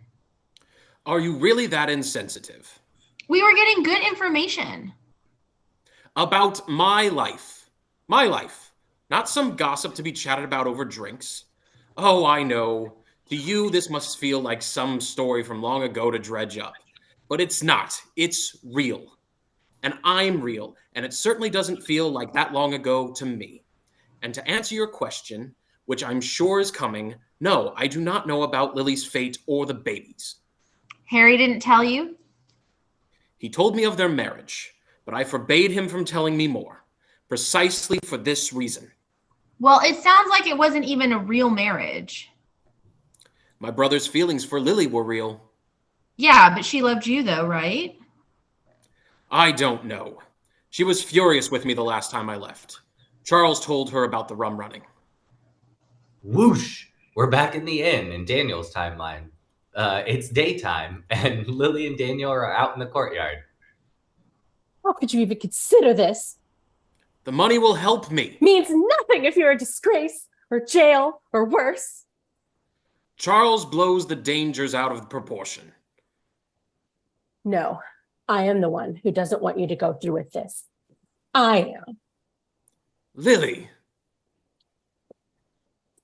Are you really that insensitive? We were getting good information. About my life. My life. Not some gossip to be chatted about over drinks. Oh, I know. To you, this must feel like some story from long ago to dredge up. But it's not. It's real. And I'm real, and it certainly doesn't feel like that long ago to me. And to answer your question, which I'm sure is coming, no, I do not know about Lily's fate or the baby's. Harry didn't tell you? He told me of their marriage, but I forbade him from telling me more, precisely for this reason. Well, it sounds like it wasn't even a real marriage. My brother's feelings for Lily were real. Yeah, but she loved you though, right? I don't know. She was furious with me the last time I left. Charles told her about the rum running. Whoosh! We're back in the inn in Daniel's timeline. It's daytime, and Lily and Daniel are out in the courtyard. How could you even consider this? The money will help me. Means nothing if you're a disgrace, or jail, or worse. Charles blows the dangers out of proportion. No, I am the one who doesn't want you to go through with this. I am. Lily.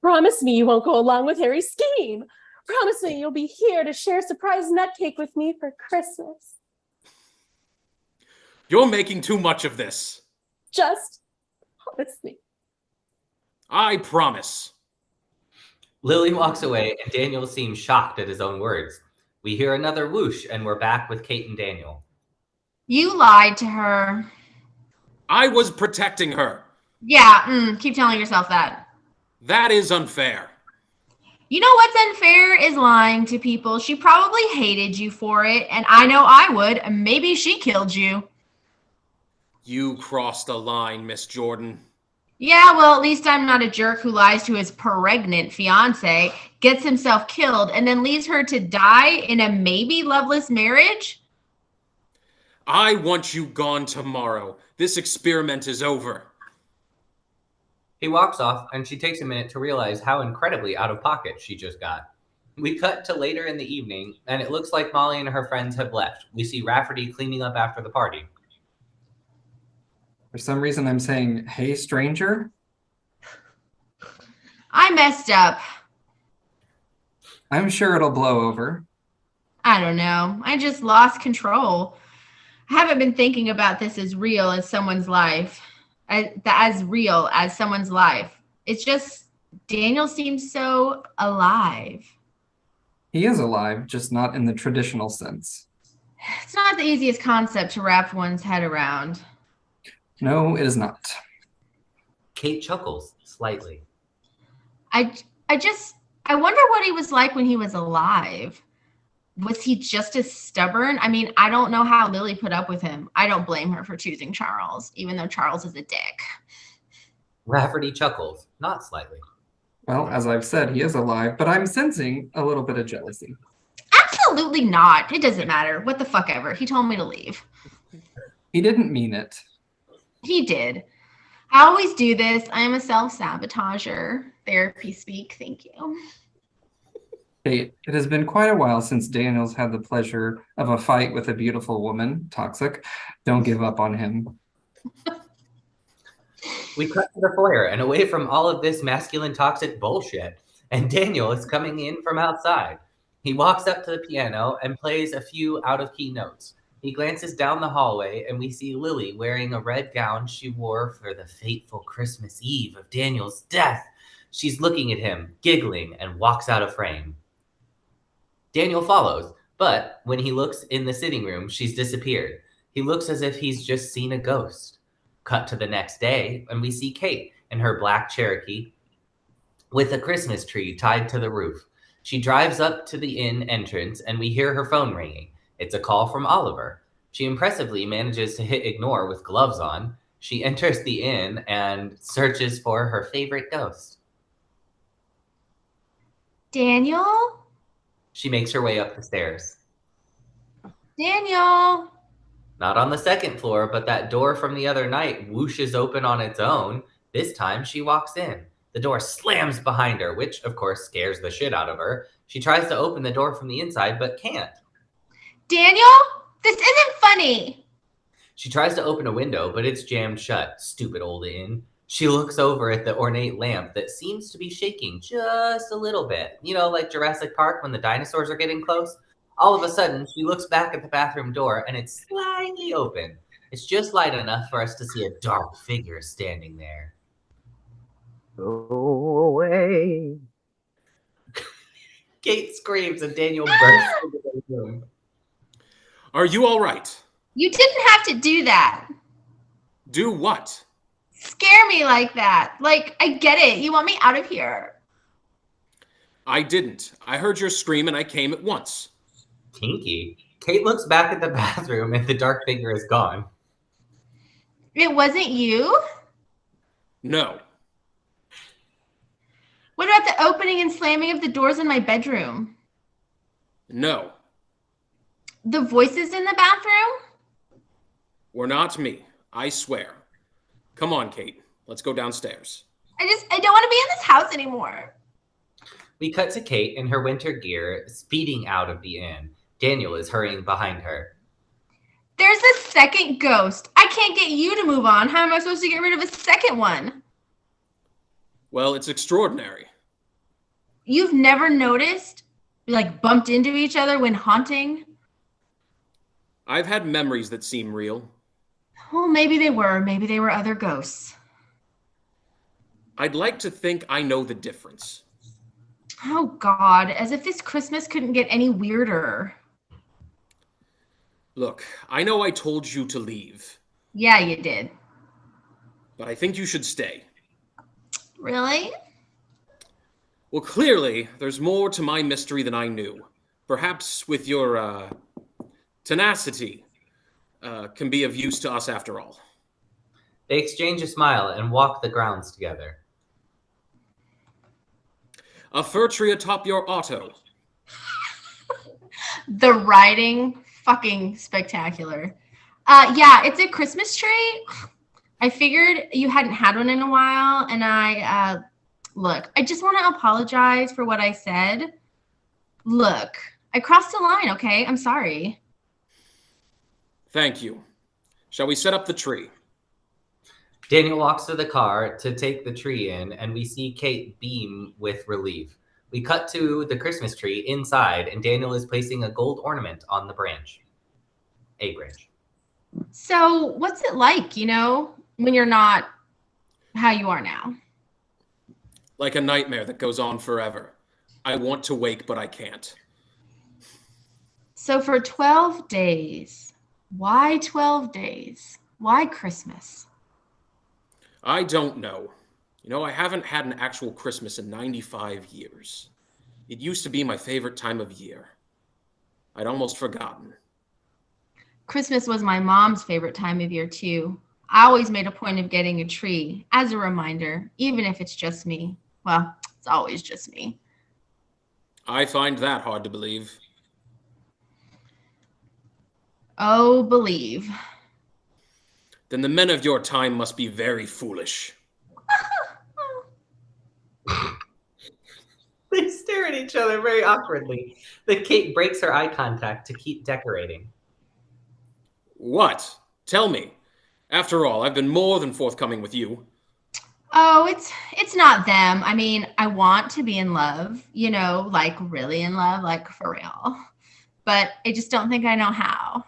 Promise me you won't go along with Harry's scheme. Promise me you'll be here to share surprise nutcake with me for Christmas. You're making too much of this. Just promise me. I promise. Lily walks away, and Daniel seems shocked at his own words. We hear another whoosh, and we're back with Kate and Daniel. You lied to her. I was protecting her. Yeah, keep telling yourself that. That is unfair. You know what's unfair is lying to people. She probably hated you for it, and I know I would. And maybe she killed you. You crossed a line, Miss Jordan. Yeah, well, at least I'm not a jerk who lies to his pregnant fiance, gets himself killed, and then leaves her to die in a maybe loveless marriage. I want you gone tomorrow. This experiment is over. He walks off, and she takes a minute to realize how incredibly out of pocket she just got. We cut to later in the evening, and it looks like Molly and her friends have left. We see Rafferty cleaning up after the party. For some reason, I'm saying, hey, stranger. I messed up. I'm sure it'll blow over. I don't know. I just lost control. I haven't been thinking about this as real as someone's life. As real as someone's life. It's just Daniel seems so alive. He is alive, just not in the traditional sense. It's not the easiest concept to wrap one's head around. No, it is not. Kate chuckles slightly. I wonder what he was like when he was alive. Was he just as stubborn? I mean, I don't know how Lily put up with him. I don't blame her for choosing Charles, even though Charles is a dick. Rafferty chuckles, not slightly. Well, as I've said, he is alive, but I'm sensing a little bit of jealousy. Absolutely not. It doesn't matter. What the fuck ever. He told me to leave. He didn't mean it. He did. I always do this. I am a self-sabotager. Therapy speak. Thank you. Kate, it has been quite a while since Daniel's had the pleasure of a fight with a beautiful woman. Toxic. Don't give up on him. We cut to the foyer and away from all of this masculine toxic bullshit, and Daniel is coming in from outside. He walks up to the piano and plays a few out-of-key notes. He glances down the hallway, and we see Lily wearing a red gown she wore for the fateful Christmas Eve of Daniel's death. She's looking at him, giggling, and walks out of frame. Daniel follows, but when he looks in the sitting room, she's disappeared. He looks as if he's just seen a ghost. Cut to the next day, and we see Kate in her black Cherokee with a Christmas tree tied to the roof. She drives up to the inn entrance, and we hear her phone ringing. It's a call from Oliver. She impressively manages to hit ignore with gloves on. She enters the inn and searches for her favorite ghost. Daniel? She makes her way up the stairs. Daniel? Not on the second floor, but that door from the other night whooshes open on its own. This time she walks in. The door slams behind her, which of course scares the shit out of her. She tries to open the door from the inside, but can't. Daniel? This isn't funny. She tries to open a window, but it's jammed shut. Stupid old inn. She looks over at the ornate lamp that seems to be shaking just a little bit. You know, like Jurassic Park when the dinosaurs are getting close. All of a sudden, she looks back at the bathroom door, and it's slightly open. It's just light enough for us to see a dark figure standing there. Go away. Kate screams, and Daniel bursts into the room. Are you all right? You didn't have to do that. Do what? Scare me like that. Like, I get it. You want me out of here. I didn't. I heard your scream, and I came at once. Kinky. Kate looks back at the bathroom, and the dark figure is gone. It wasn't you? No. What about the opening and slamming of the doors in my bedroom? No. The voices in the bathroom? Were not me, I swear. Come on, Kate. Let's go downstairs. I don't want to be in this house anymore. We cut to Kate in her winter gear, speeding out of the inn. Daniel is hurrying behind her. There's a second ghost. I can't get you to move on. How am I supposed to get rid of a second one? Well, it's extraordinary. You've never noticed? We like bumped into each other when haunting? I've had memories that seem real. Well, maybe they were. Maybe they were other ghosts. I'd like to think I know the difference. Oh, God. As if this Christmas couldn't get any weirder. Look, I know I told you to leave. Yeah, you did. But I think you should stay. Really? Well, clearly, there's more to my mystery than I knew. Perhaps with your, tenacity, can be of use to us after all. They exchange a smile and walk the grounds together. A fir tree atop your auto. The writing, fucking spectacular. Yeah, it's a Christmas tree. I figured you hadn't had one in a while, and look, I just want to apologize for what I said. Look, I crossed the line, okay? I'm sorry. Thank you. Shall we set up the tree? Daniel walks to the car to take the tree in, and we see Kate beam with relief. We cut to the Christmas tree inside, and Daniel is placing a gold ornament on the branch. A branch. So what's it like, when you're not how you are now? Like a nightmare that goes on forever. I want to wake, but I can't. So for 12 days, why 12 days? Why Christmas? I don't know. I haven't had an actual Christmas in 95 years. It used to be my favorite time of year. I'd almost forgotten. Christmas was my mom's favorite time of year, too. I always made a point of getting a tree as a reminder, even if it's just me. Well, it's always just me. I find that hard to believe. Oh, believe. Then the men of your time must be very foolish. They stare at each other very awkwardly. The Kate breaks her eye contact to keep decorating. What? Tell me. After all, I've been more than forthcoming with you. Oh, it's not them. I mean, I want to be in love, like really in love, like for real. But I just don't think I know how.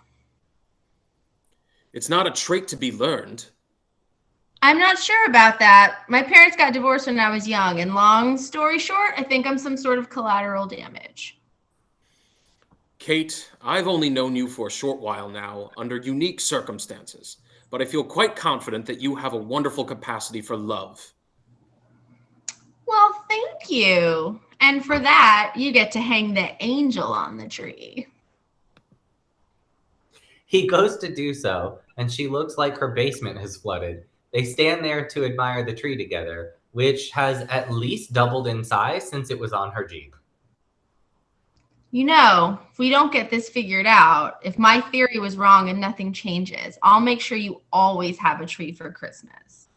It's not a trait to be learned. I'm not sure about that. My parents got divorced when I was young, and long story short, I think I'm some sort of collateral damage. Kate, I've only known you for a short while now, under unique circumstances, but I feel quite confident that you have a wonderful capacity for love. Well, thank you. And for that, you get to hang the angel on the tree. He goes to do so, and she looks like her basement has flooded. They stand there to admire the tree together, which has at least doubled in size since it was on her Jeep. If we don't get this figured out, if my theory was wrong and nothing changes, I'll make sure you always have a tree for Christmas.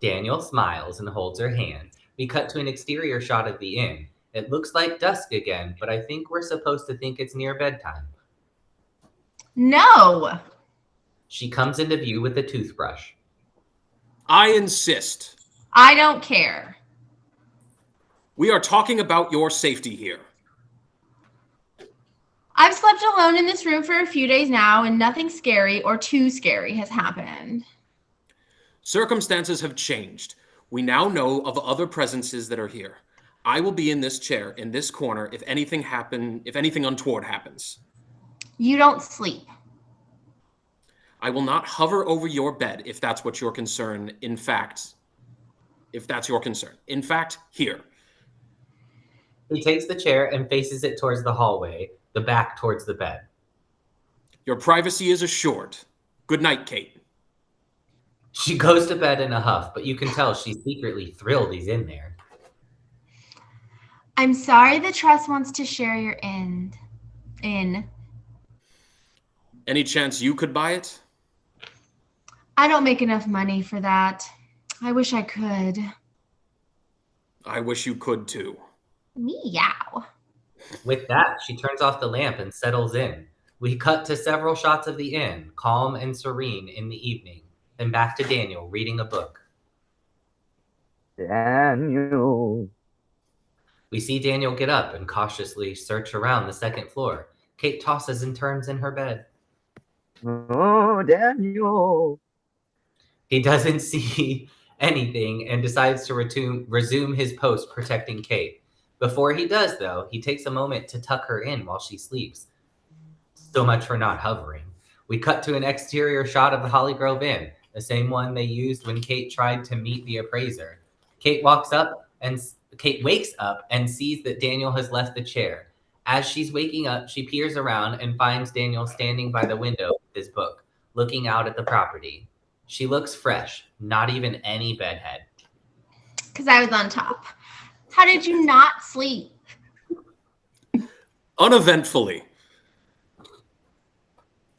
Daniel smiles and holds her hand. We cut to an exterior shot of the inn. It looks like dusk again, but I think we're supposed to think it's near bedtime. No. She comes into view with a toothbrush. I insist. I don't care. We are talking about your safety here. I've slept alone in this room for a few days now, and nothing scary or too scary has happened. Circumstances have changed. We now know of other presences that are here. I will be in this chair, in this corner, if anything untoward happens. You don't sleep. I will not hover over your bed if that's what your concern. If that's your concern. In fact, here. He takes the chair and faces it towards the hallway, the back towards the bed. Your privacy is assured. Good night, Kate. She goes to bed in a huff, but you can tell she's secretly thrilled he's in there. I'm sorry the trust wants to share your in. Any chance you could buy it? I don't make enough money for that. I wish I could. I wish you could too. Meow. With that, she turns off the lamp and settles in. We cut to several shots of the inn, calm and serene in the evening, then back to Daniel reading a book. Daniel. We see Daniel get up and cautiously search around the second floor. Kate tosses and turns in her bed. Oh, Daniel. He doesn't see anything and decides to resume his post protecting Kate. Before he does, though, he takes a moment to tuck her in while she sleeps. So much for not hovering. We cut to an exterior shot of the Holly Grove Inn, the same one they used when Kate tried to meet the appraiser. Kate wakes up and sees that Daniel has left the chair. As she's waking up, she peers around and finds Daniel standing by the window with his book, looking out at the property. She looks fresh, not even any bedhead. Because I was on top. How did you not sleep? Uneventfully.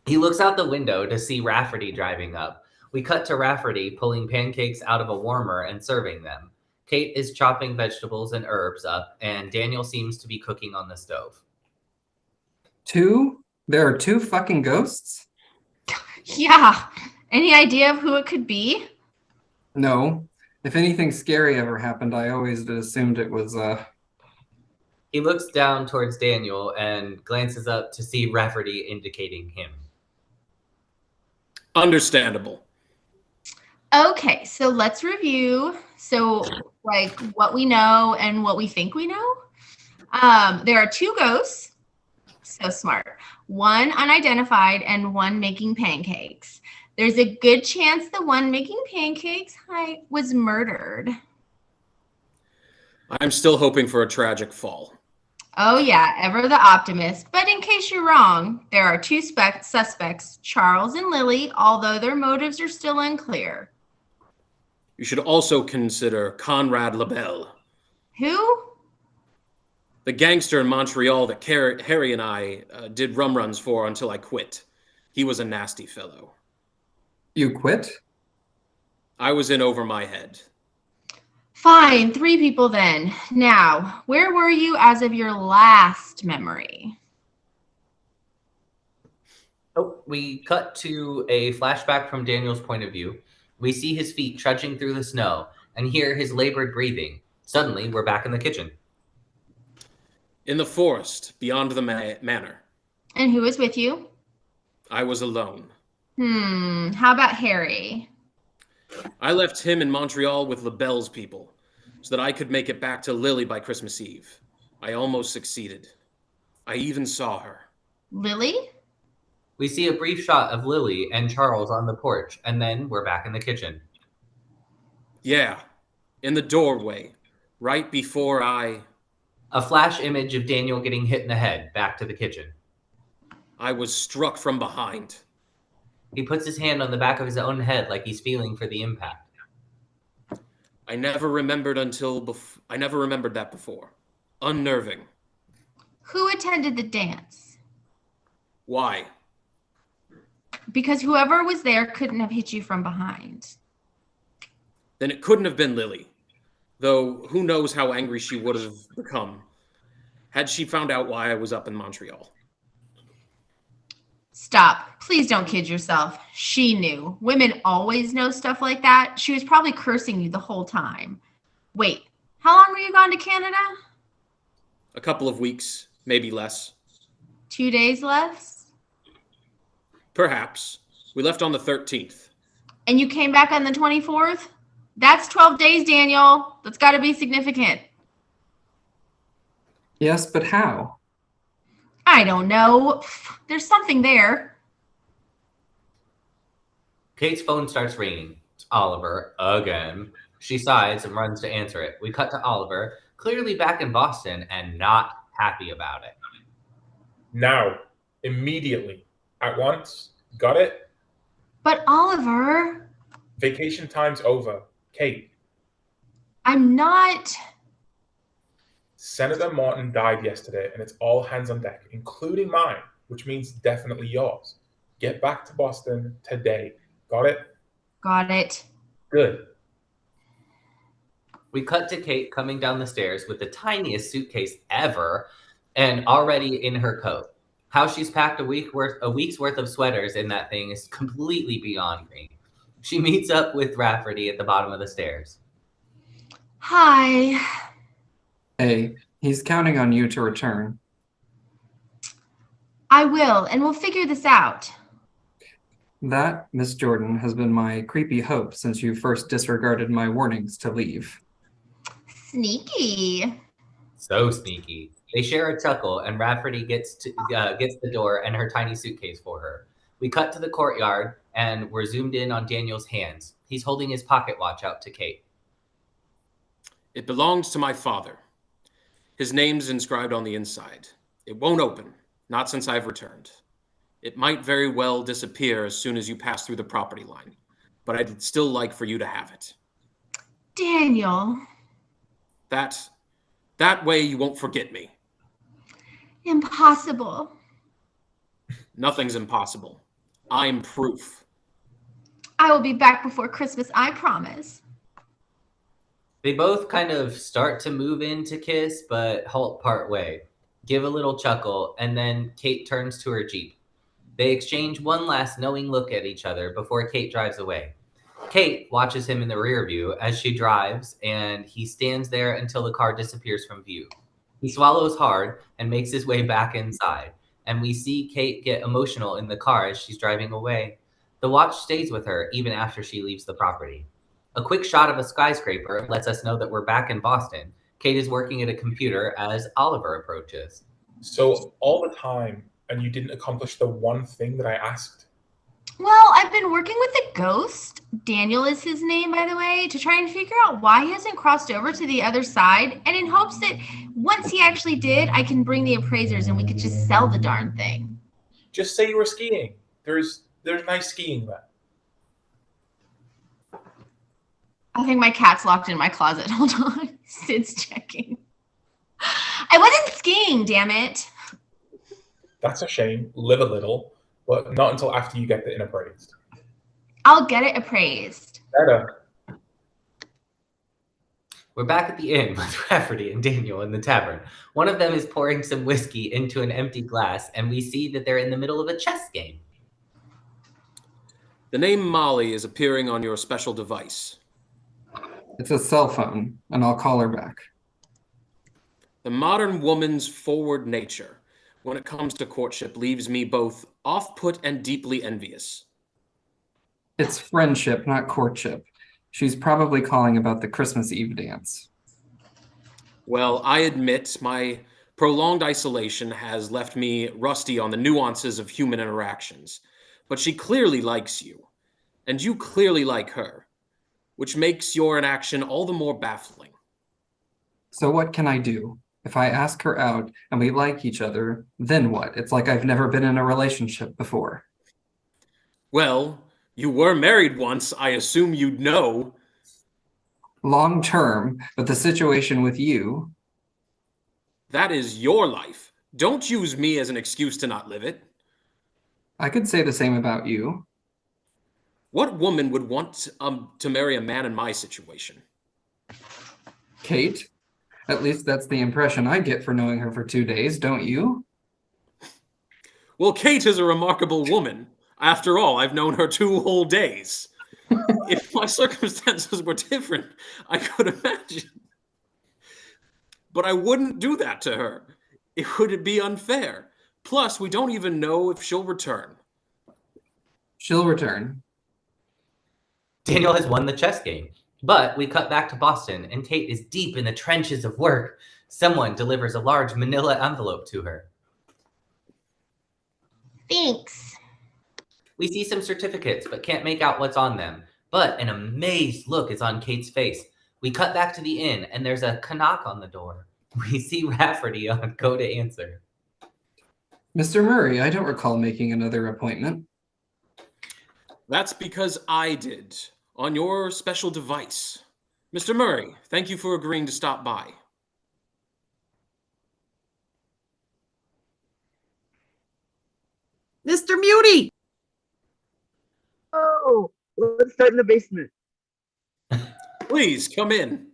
He looks out the window to see Rafferty driving up. We cut to Rafferty pulling pancakes out of a warmer and serving them. Kate is chopping vegetables and herbs up, and Daniel seems to be cooking on the stove. Two? There are two fucking ghosts? Yeah. Any idea of who it could be? No. If anything scary ever happened, I always assumed it was, He looks down towards Daniel and glances up to see Rafferty indicating him. Understandable. Okay, so let's review. So, like, what we know and what we think we know. There are two ghosts. So smart. One unidentified and one making pancakes. There's a good chance the one making pancakes was murdered. I'm still hoping for a tragic fall. Oh, yeah, ever the optimist. But in case you're wrong, there are two suspects, Charles and Lily, although their motives are still unclear. You should also consider Conrad Labelle. Who? The gangster in Montreal that Harry and I did rum runs for until I quit. He was a nasty fellow. You quit? I was in over my head. Fine, 3 people then. Now, where were you as of your last memory? Oh, we cut to a flashback from Daniel's point of view. We see his feet trudging through the snow and hear his labored breathing. Suddenly, we're back in the kitchen. In the forest, beyond the manor. And who was with you? I was alone. How about Harry? I left him in Montreal with LaBelle's people so that I could make it back to Lily by Christmas Eve. I almost succeeded. I even saw her. Lily? We see a brief shot of Lily and Charles on the porch, and then we're back in the kitchen. Yeah, in the doorway, right before A flash image of Daniel getting hit in the head, back to the kitchen. I was struck from behind. He puts his hand on the back of his own head like he's feeling for the impact. I never remembered that before. Unnerving. Who attended the dance? Why? Because whoever was there couldn't have hit you from behind. Then it couldn't have been Lily. Though who knows how angry she would have become had she found out why I was up in Montreal. Stop. Please don't kid yourself. She knew. Women always know stuff like that. She was probably cursing you the whole time. Wait, how long were you gone to Canada? A couple of weeks, maybe less. 2 days less? Perhaps. We left on the 13th. And you came back on the 24th? That's 12 days, Daniel. That's got to be significant. Yes, but how? I don't know. There's something there. Kate's phone starts ringing. It's Oliver, again. She sighs and runs to answer it. We cut to Oliver, clearly back in Boston and not happy about it. Now, immediately, at once. Got it? But Oliver... Vacation time's over. Kate. I'm not... Senator Martin died yesterday, and it's all hands on deck, including mine, which means definitely yours. Get back to Boston today. Got it? Got it. Good. We cut to Kate coming down the stairs with the tiniest suitcase ever and already in her coat. How she's packed a week's worth of sweaters in that thing is completely beyond me. She meets up with Rafferty at the bottom of the stairs. Hi. Hey, he's counting on you to return. I will, and we'll figure this out. That, Miss Jordan, has been my creepy hope since you first disregarded my warnings to leave. Sneaky. So sneaky. They share a chuckle, and Rafferty gets the door and her tiny suitcase for her. We cut to the courtyard, and we're zoomed in on Daniel's hands. He's holding his pocket watch out to Kate. It belongs to my father. His name's inscribed on the inside. It won't open, not since I've returned. It might very well disappear as soon as you pass through the property line, but I'd still like for you to have it. Daniel. That way you won't forget me. Impossible. Nothing's impossible. I'm proof. I will be back before Christmas, I promise. They both kind of start to move in to kiss, but halt part way, give a little chuckle, and then Kate turns to her Jeep. They exchange one last knowing look at each other before Kate drives away. Kate watches him in the rear view as she drives, and he stands there until the car disappears from view. He swallows hard and makes his way back inside, and we see Kate get emotional in the car as she's driving away. The watch stays with her even after she leaves the property. A quick shot of a skyscraper lets us know that we're back in Boston. Kate is working at a computer as Oliver approaches. So all the time, and you didn't accomplish the one thing that I asked? Well, I've been working with a ghost. Daniel is his name, by the way, to try and figure out why he hasn't crossed over to the other side, and in hopes that once he actually did, I can bring the appraisers and we could just sell the darn thing. Just say you were skiing. There's nice skiing there. I think my cat's locked in my closet. Hold on. Sid's checking. I wasn't skiing, damn it. That's a shame. Live a little, but not until after you get the inn appraised. I'll get it appraised. Better. We're back at the inn with Rafferty and Daniel in the tavern. One of them is pouring some whiskey into an empty glass, and we see that they're in the middle of a chess game. The name Molly is appearing on your special device. It's a cell phone, and I'll call her back. The modern woman's forward nature, when it comes to courtship, leaves me both off-put and deeply envious. It's friendship, not courtship. She's probably calling about the Christmas Eve dance. Well, I admit my prolonged isolation has left me rusty on the nuances of human interactions, but she clearly likes you, and you clearly like her, which makes your inaction all the more baffling. So what can I do? If I ask her out and we like each other, then what? It's like I've never been in a relationship before. Well, you were married once. I assume you'd know. Long term, but the situation with you... That is your life. Don't use me as an excuse to not live it. I could say the same about you. What woman would want to marry a man in my situation? Kate? At least that's the impression I get for knowing her for 2 days, don't you? Well, Kate is a remarkable woman. After all, I've known her 2 whole days. If my circumstances were different, I could imagine. But I wouldn't do that to her. It would be unfair. Plus, we don't even know if she'll return. She'll return. Daniel has won the chess game. But we cut back to Boston, and Kate is deep in the trenches of work. Someone delivers a large manila envelope to her. Thanks. We see some certificates, but can't make out what's on them. But an amazed look is on Kate's face. We cut back to the inn, and there's a knock on the door. We see Rafferty go to answer. Mr. Murray, I don't recall making another appointment. That's because I did, on your special device. Mr. Murray, thank you for agreeing to stop by. Mr. Muty! Let's start in the basement. Please come in.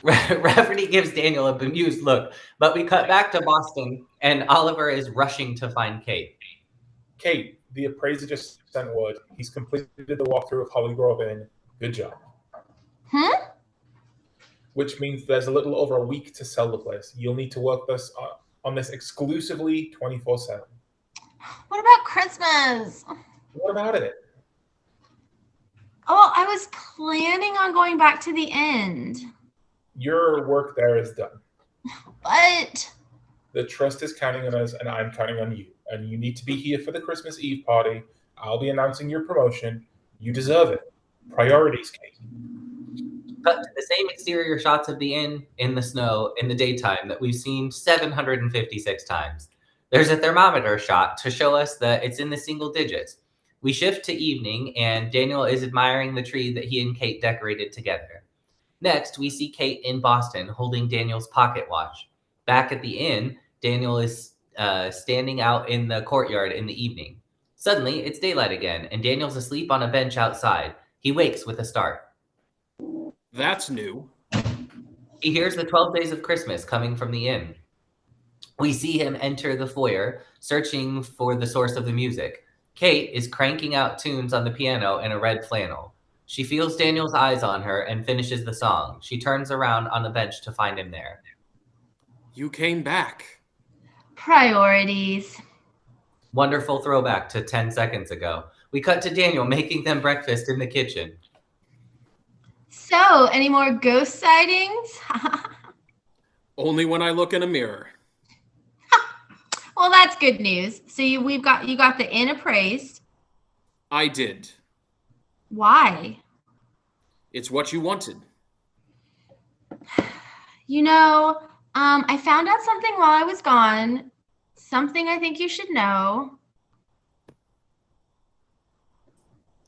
Rafferty gives Daniel a bemused look, but we cut back to Boston, and Oliver is rushing to find Kate. Kate, the appraiser just sent word. He's completed the walkthrough of Holly Grove Inn. Good job. Which means there's a little over a week to sell the place. You'll need to work on this exclusively 24/7. What about Christmas? What about it? Oh, I was planning on going back to the end. Your work there is done. But The trust is counting on us, and I'm counting on you. And you need to be here for the Christmas Eve party. I'll be announcing your promotion. You deserve it. Priorities, Kate. Cut to the same exterior shots of the inn in the snow in the daytime that we've seen 756 times. There's a thermometer shot to show us that it's in the single digits. We shift to evening, and Daniel is admiring the tree that he and Kate decorated together. Next, we see Kate in Boston holding Daniel's pocket watch. Back at the inn, Daniel is standing out in the courtyard in the evening. Suddenly, it's daylight again, and Daniel's asleep on a bench outside. He wakes with a start. That's new. He hears the 12 Days of Christmas coming from the inn. We see him enter the foyer, searching for the source of the music. Kate is cranking out tunes on the piano in a red flannel. She feels Daniel's eyes on her and finishes the song. She turns around on the bench to find him there. You came back. priorities. Wonderful throwback to 10 seconds ago. We cut to Daniel making them breakfast in the kitchen. So, any more ghost sightings? Only when I look in a mirror. Well, that's good news. So you got the inn appraised. I did. Why? It's what you wanted. You know, I found out something while I was gone. Something I think you should know.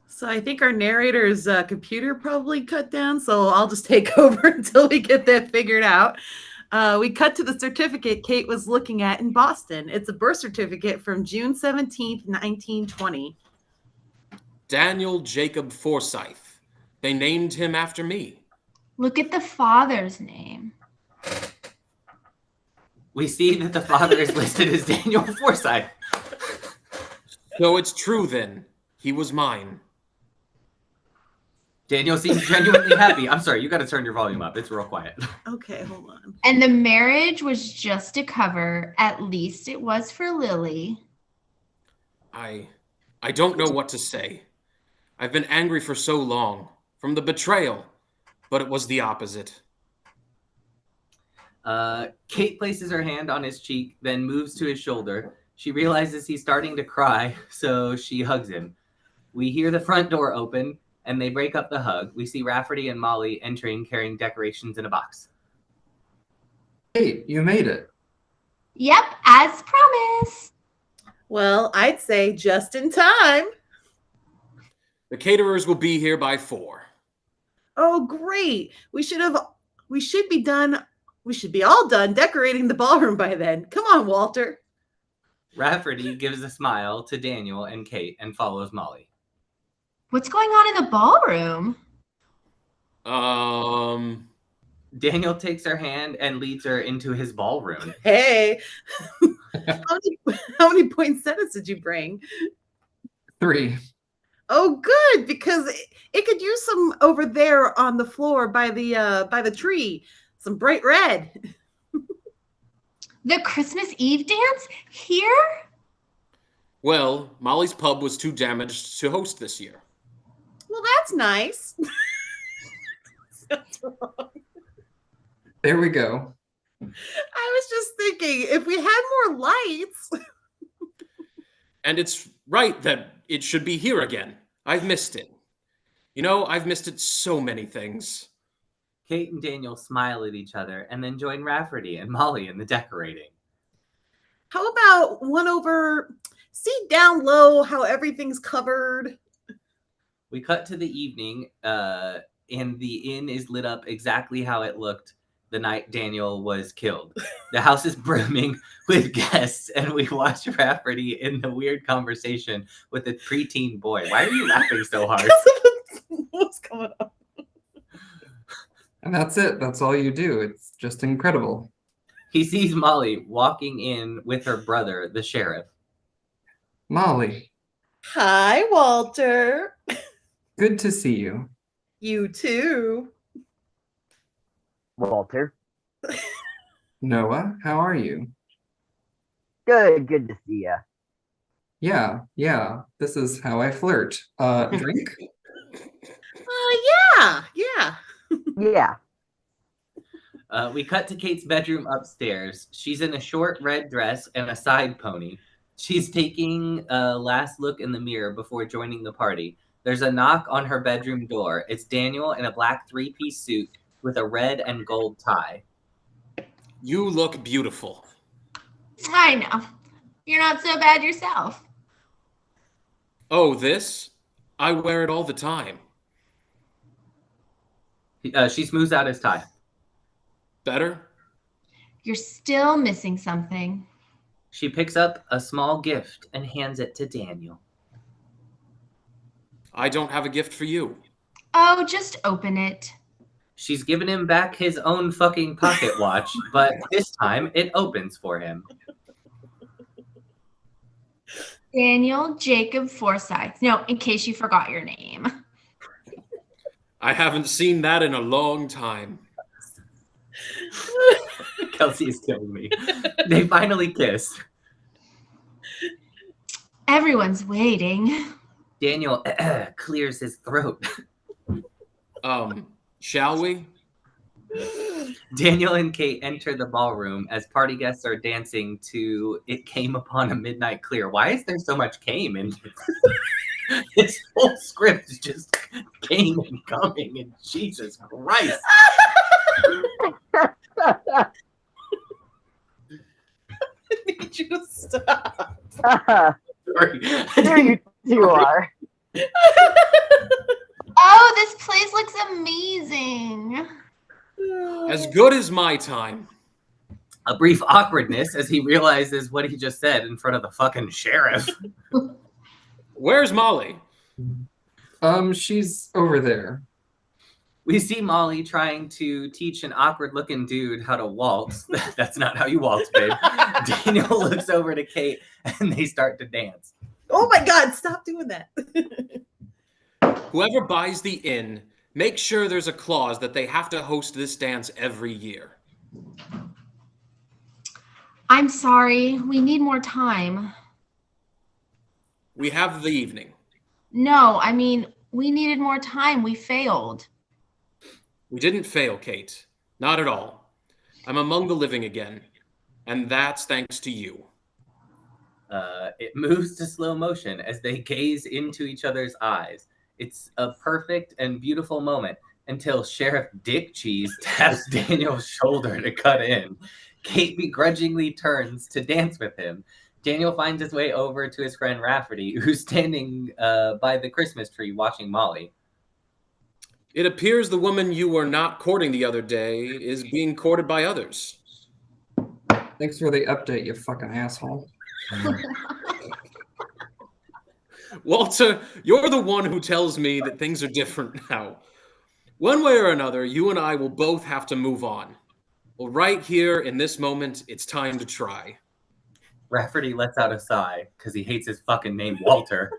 So I think our narrator's computer probably cut down, so I'll just take over until we get that figured out. We cut to the certificate Kate was looking at in Boston. It's a birth certificate from June 17th, 1920. Daniel Jacob Forsyth. They named him after me. Look at the father's name. We see that the father is listed as Daniel Forsyth. So it's true then. He was mine. Daniel seems genuinely happy. I'm sorry, you got to turn your volume up. It's real quiet. Okay, hold on. And the marriage was just a cover. At least it was for Lily. I don't know what to say. I've been angry for so long. From the betrayal. But it was the opposite. Kate places her hand on his cheek, then moves to his shoulder. She realizes he's starting to cry, so she hugs him. We hear the front door open, and they break up the hug. We see Rafferty and Molly entering, carrying decorations in a box. Kate, you made it. Yep, as promised. Well, I'd say just in time. The caterers will be here by 4. Oh, great. We should be all done decorating the ballroom by then. Come on, Walter. Rafferty gives a smile to Daniel and Kate and follows Molly. What's going on in the ballroom? Daniel takes her hand and leads her into his ballroom. Hey, how many poinsettias did you bring? 3. Oh, good, because it could use some over there on the floor by the tree. Some bright red. The Christmas Eve dance? Here? Well, Molly's pub was too damaged to host this year. Well, that's nice. That's wrong. There we go. I was just thinking, if we had more lights. And it's right that it should be here again. I've missed it. You know, I've missed it so many things. Kate and Daniel smile at each other and then join Rafferty and Molly in the decorating. How about one over, see down low how everything's covered? We cut to the evening, and the inn is lit up exactly how it looked the night Daniel was killed. The house is brimming with guests, and we watch Rafferty in the weird conversation with a preteen boy. Why are you laughing so hard? What's going on? And that's it. That's all you do. It's just incredible. He sees Molly walking in with her brother, the sheriff. Molly, Hi, Walter. good to see you. You too. Walter. Noah, how are you? Good to see ya. Yeah. This is how I flirt. Drink? Yeah. Yeah. We cut to Kate's bedroom upstairs. She's in a short red dress and a side pony. She's taking a last look in the mirror before joining the party. There's a knock on her bedroom door. It's Daniel in a black three-piece suit with a red and gold tie. You look beautiful. I know. You're not so bad yourself. Oh, this? I wear it all the time. She smooths out his tie. Better? You're still missing something. She picks up a small gift and hands it to Daniel. I don't have a gift for you. Oh, just open it. She's given him back his own fucking pocket watch, but this time it opens for him. Daniel Jacob Forsyth. No, in case you forgot your name. I haven't seen that in a long time. Kelsey is killing me. They finally kiss. Everyone's waiting. Daniel clears his throat. Shall we? Daniel and Kate enter the ballroom as party guests are dancing to It Came Upon a Midnight Clear. Why is there so much came in this? This whole script is just came and coming, and Jesus Christ. I need you to stop. Sorry. There you are. Oh, this place looks amazing. As good as my time. A brief awkwardness as he realizes what he just said in front of the fucking sheriff. Where's Molly? She's over there. We see Molly trying to teach an awkward-looking dude how to waltz. That's not how you waltz, babe. Daniel looks over to Kate, and they start to dance. Oh my God, stop doing that. Whoever buys the inn, make sure there's a clause that they have to host this dance every year. I'm sorry. We need more time. We have the evening. No, I mean, we needed more time. We failed. We didn't fail, Kate. Not at all. I'm among the living again, and that's thanks to you. It moves to slow motion as they gaze into each other's eyes. It's a perfect and beautiful moment until Sheriff Dick Cheese taps Daniel's shoulder to cut in. Kate begrudgingly turns to dance with him. Daniel finds his way over to his friend Rafferty, who's standing by the Christmas tree watching Molly. It appears the woman you were not courting the other day is being courted by others. Thanks for the update, you fucking asshole. Walter, you're the one who tells me that things are different now. One way or another, you and I will both have to move on. Well, right here in this moment, it's time to try. Rafferty lets out a sigh because he hates his fucking name, Walter.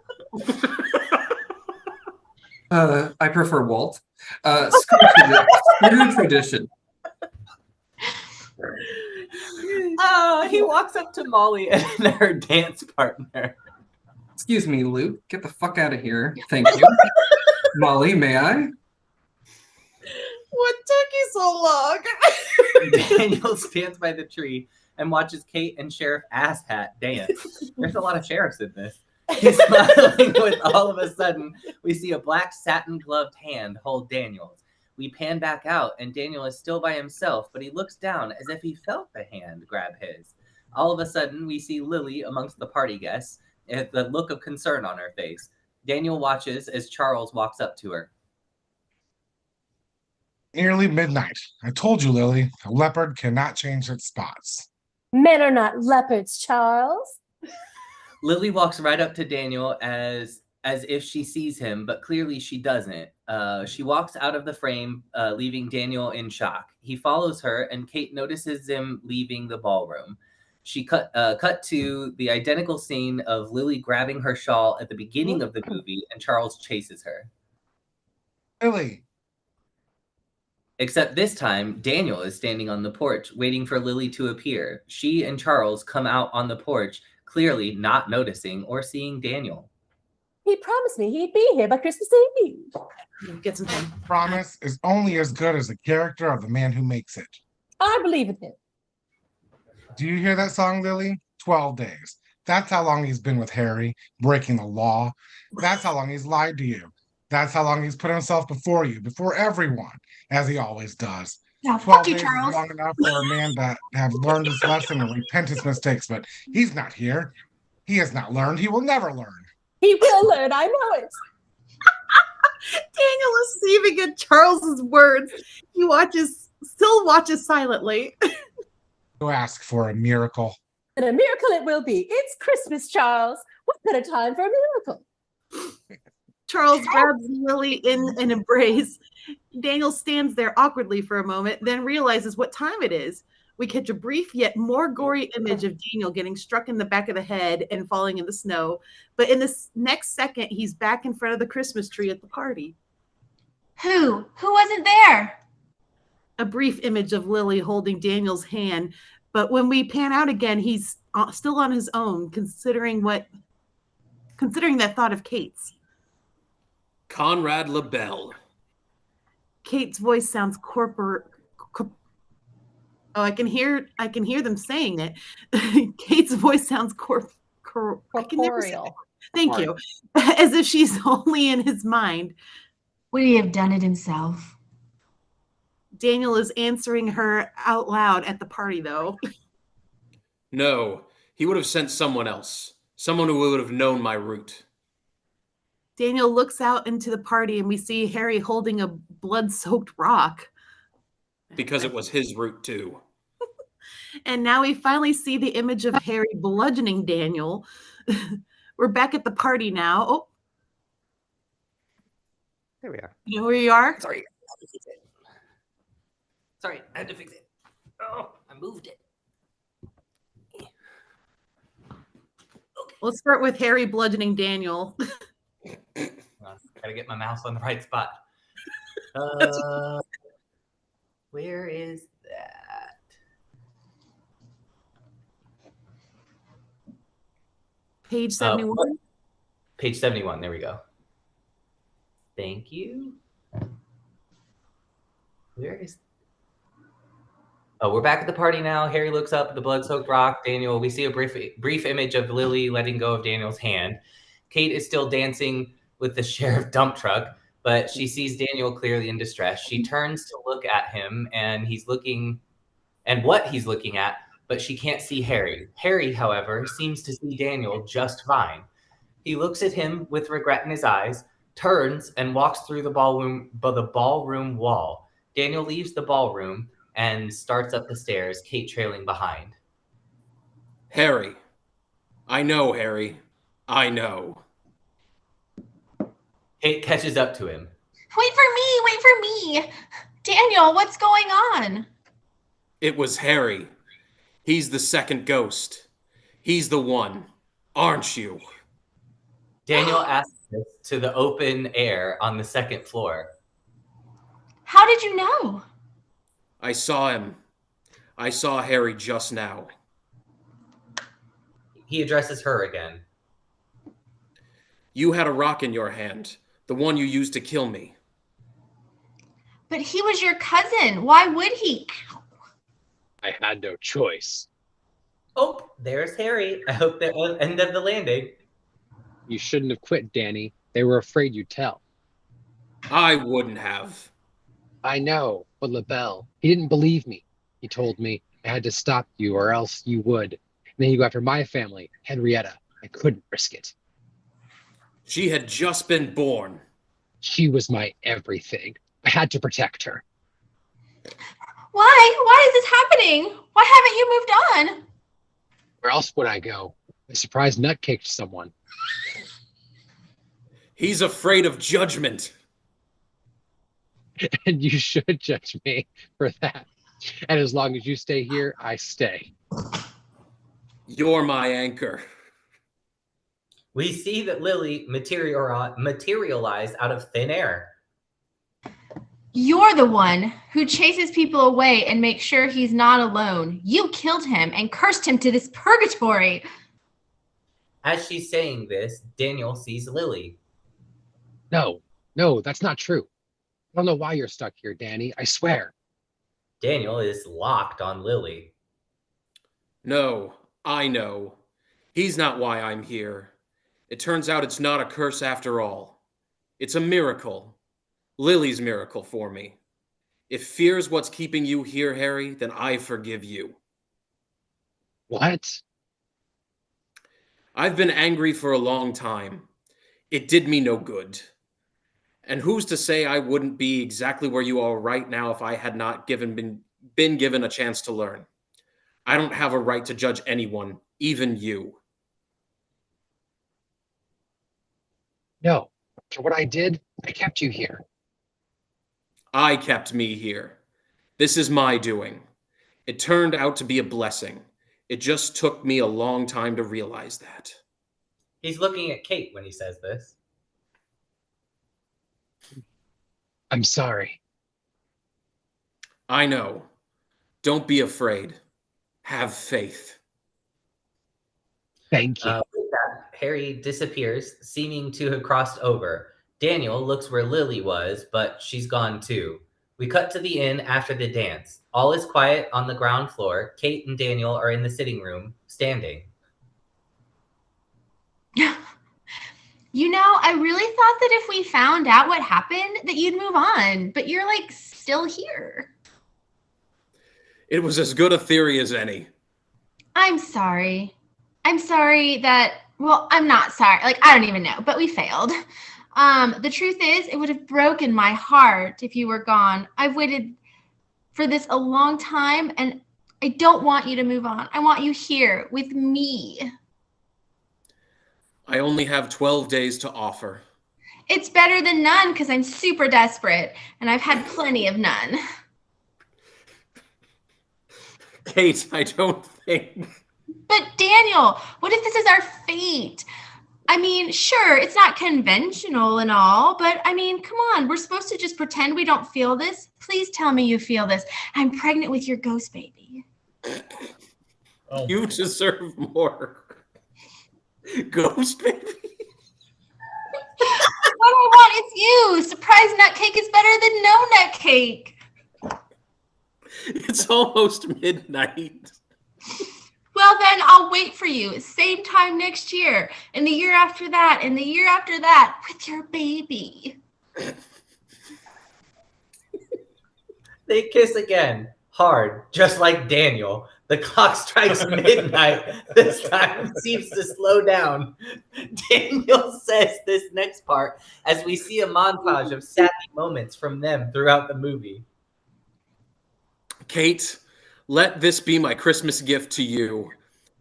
I prefer Walt. Screw tradition. He walks up to Molly and her dance partner. Excuse me, Luke. Get the fuck out of here. Thank you. Molly, may I? What took you so long? Daniel stands by the tree and watches Kate and Sheriff Asshat dance. There's a lot of sheriffs in this. He's smiling when all of a sudden we see a black satin gloved hand hold Daniel's. We pan back out and Daniel is still by himself, but he looks down as if he felt the hand grab his. All of a sudden we see Lily amongst the party guests, the look of concern on her face. Daniel watches as Charles walks up to her. Nearly midnight. I told you, Lily, a leopard cannot change its spots. Men are not leopards, Charles. Lily walks right up to Daniel as if she sees him, but clearly she doesn't. She walks out of the frame, leaving Daniel in shock. He follows her, and Kate notices him leaving the ballroom. She cut to the identical scene of Lily grabbing her shawl at the beginning of the movie, and Charles chases her. Lily. Except this time, Daniel is standing on the porch, waiting for Lily to appear. She and Charles come out on the porch, clearly not noticing or seeing Daniel. He promised me he'd be here by Christmas Eve. Get some time. Promise is only as good as the character of the man who makes it. I believe in him. Do you hear that song, Lily? 12 days. That's how long he's been with Harry, breaking the law. That's how long he's lied to you. That's how long he's put himself before you, before everyone, as he always does. Yeah, 12 fuck you, days Charles. is long enough for a man that have learned his lesson and repent his mistakes, but he's not here. He has not learned. He will never learn. He will learn. I know it. Daniel is receiving in Charles's words. He still watches silently. You ask for a miracle. And a miracle it will be. It's Christmas, Charles. What better time for a miracle? Charles grabs Lily in an embrace. Daniel stands there awkwardly for a moment, then realizes what time it is. We catch a brief yet more gory image of Daniel getting struck in the back of the head and falling in the snow. But in this next second, he's back in front of the Christmas tree at the party. Who? Who wasn't there? A brief image of Lily holding Daniel's hand. But when we pan out again, he's still on his own, considering that thought of Kate's. Conrad LaBelle. Kate's voice sounds Oh, I can hear them saying it. Kate's voice sounds corporeal. Thank you. As if she's only in his mind. Would he have done it himself? Daniel is answering her out loud at the party, though. No, he would have sent someone else. Someone who would have known my route. Daniel looks out into the party and we see Harry holding a blood-soaked rock. Because it was his route, too. And now we finally see the image of Harry bludgeoning Daniel. We're back at the party now. Oh. There we are. You know where you are? Sorry, I had to fix it. Sorry, I had to fix it. Oh, I moved it. Okay. Let's start with Harry bludgeoning Daniel. Gotta get my mouse on the right spot. Where is that? Page 71. Page 71. There we go. Thank you. Where is... Oh, we're back at the party now. Harry looks up at the blood-soaked rock. Daniel, we see a brief image of Lily letting go of Daniel's hand. Kate is still dancing with the sheriff dump truck, but she sees Daniel clearly in distress. She turns to look at him, and what he's looking at, but she can't see Harry. Harry, however, seems to see Daniel just fine. He looks at him with regret in his eyes, turns, and walks through the ballroom wall. Daniel leaves the ballroom and starts up the stairs, Kate trailing behind. Harry. I know, Harry. I know. Kate catches up to him. Wait for me. Daniel, what's going on? It was Harry. He's the second ghost. He's the one, aren't you? Daniel asks this to the open air on the second floor. How did you know? I saw him. I saw Harry just now. He addresses her again. You had a rock in your hand, the one you used to kill me. But he was your cousin. Why would he? I had no choice. Oh, there's Harry. I hope that was end of the landing. You shouldn't have quit, Danny. They were afraid you'd tell. I wouldn't have. I know, but LaBelle, he didn't believe me. He told me I had to stop you or else you would. And then you go after my family, Henrietta. I couldn't risk it. She had just been born. She was my everything. I had to protect her. Why? Why is this happening? Why haven't you moved on? Where else would I go? I surprise nutcaked someone. He's afraid of judgment. And you should judge me for that. And as long as you stay here, I stay. You're my anchor. We see that Lily materialized out of thin air. You're the one who chases people away and makes sure he's not alone. You killed him and cursed him to this purgatory. As she's saying this, Daniel sees Lily. No, that's not true. I don't know why you're stuck here, Danny. I swear. Daniel is locked on Lily. No, I know. He's not why I'm here. It turns out it's not a curse after all. It's a miracle. Lily's miracle for me. If fear's what's keeping you here, Harry, then I forgive you. What? I've been angry for a long time. It did me no good. And who's to say I wouldn't be exactly where you are right now if I had not been given a chance to learn? I don't have a right to judge anyone, even you. No. After what I did, I kept you here. I kept me here. This is my doing. It turned out to be a blessing. It just took me a long time to realize that. He's looking at Kate when he says this. I'm sorry. I know. Don't be afraid. Have faith. Thank you. With that, Harry disappears, seeming to have crossed over. Daniel looks where Lily was, but she's gone too. We cut to the inn after the dance. All is quiet on the ground floor. Kate and Daniel are in the sitting room, standing. You know, I really thought that if we found out what happened, that you'd move on, but you're like still here. It was as good a theory as any. I'm sorry. I'm sorry that, well, I'm not sorry. Like, I don't even know, but we failed. The truth is, it would have broken my heart if you were gone. I've waited for this a long time, and I don't want you to move on. I want you here with me. I only have 12 days to offer. It's better than none because I'm super desperate, and I've had plenty of none. Kate, I don't think... But Daniel, what if this is our fate? I mean, sure, it's not conventional and all, but I mean, come on, we're supposed to just pretend we don't feel this? Please tell me you feel this. I'm pregnant with your ghost baby. Oh, You deserve more. Ghost baby? What I want is you. Surprise nut cake is better than no nut cake. It's almost midnight. Well, then I'll wait for you. Same time next year, and the year after that, and the year after that, with your baby. They kiss again, hard, just like Daniel. The clock strikes midnight. This time seems to slow down. Daniel says this next part as we see a montage of sappy moments from them throughout the movie. Kate, let this be my Christmas gift to you.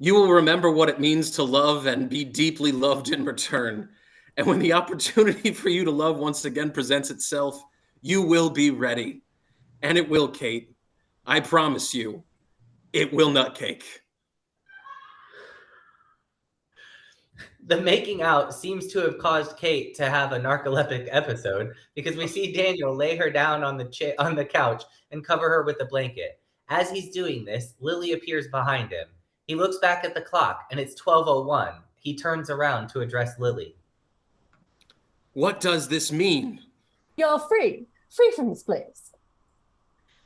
You will remember what it means to love and be deeply loved in return. And when the opportunity for you to love once again presents itself, you will be ready. And it will, Kate. I promise you, it will not cake. The making out seems to have caused Kate to have a narcoleptic episode because we see Daniel lay her down on the couch and cover her with a blanket. As he's doing this, Lily appears behind him. He looks back at the clock and it's 12:01. He turns around to address Lily. What does this mean? You're free from this place.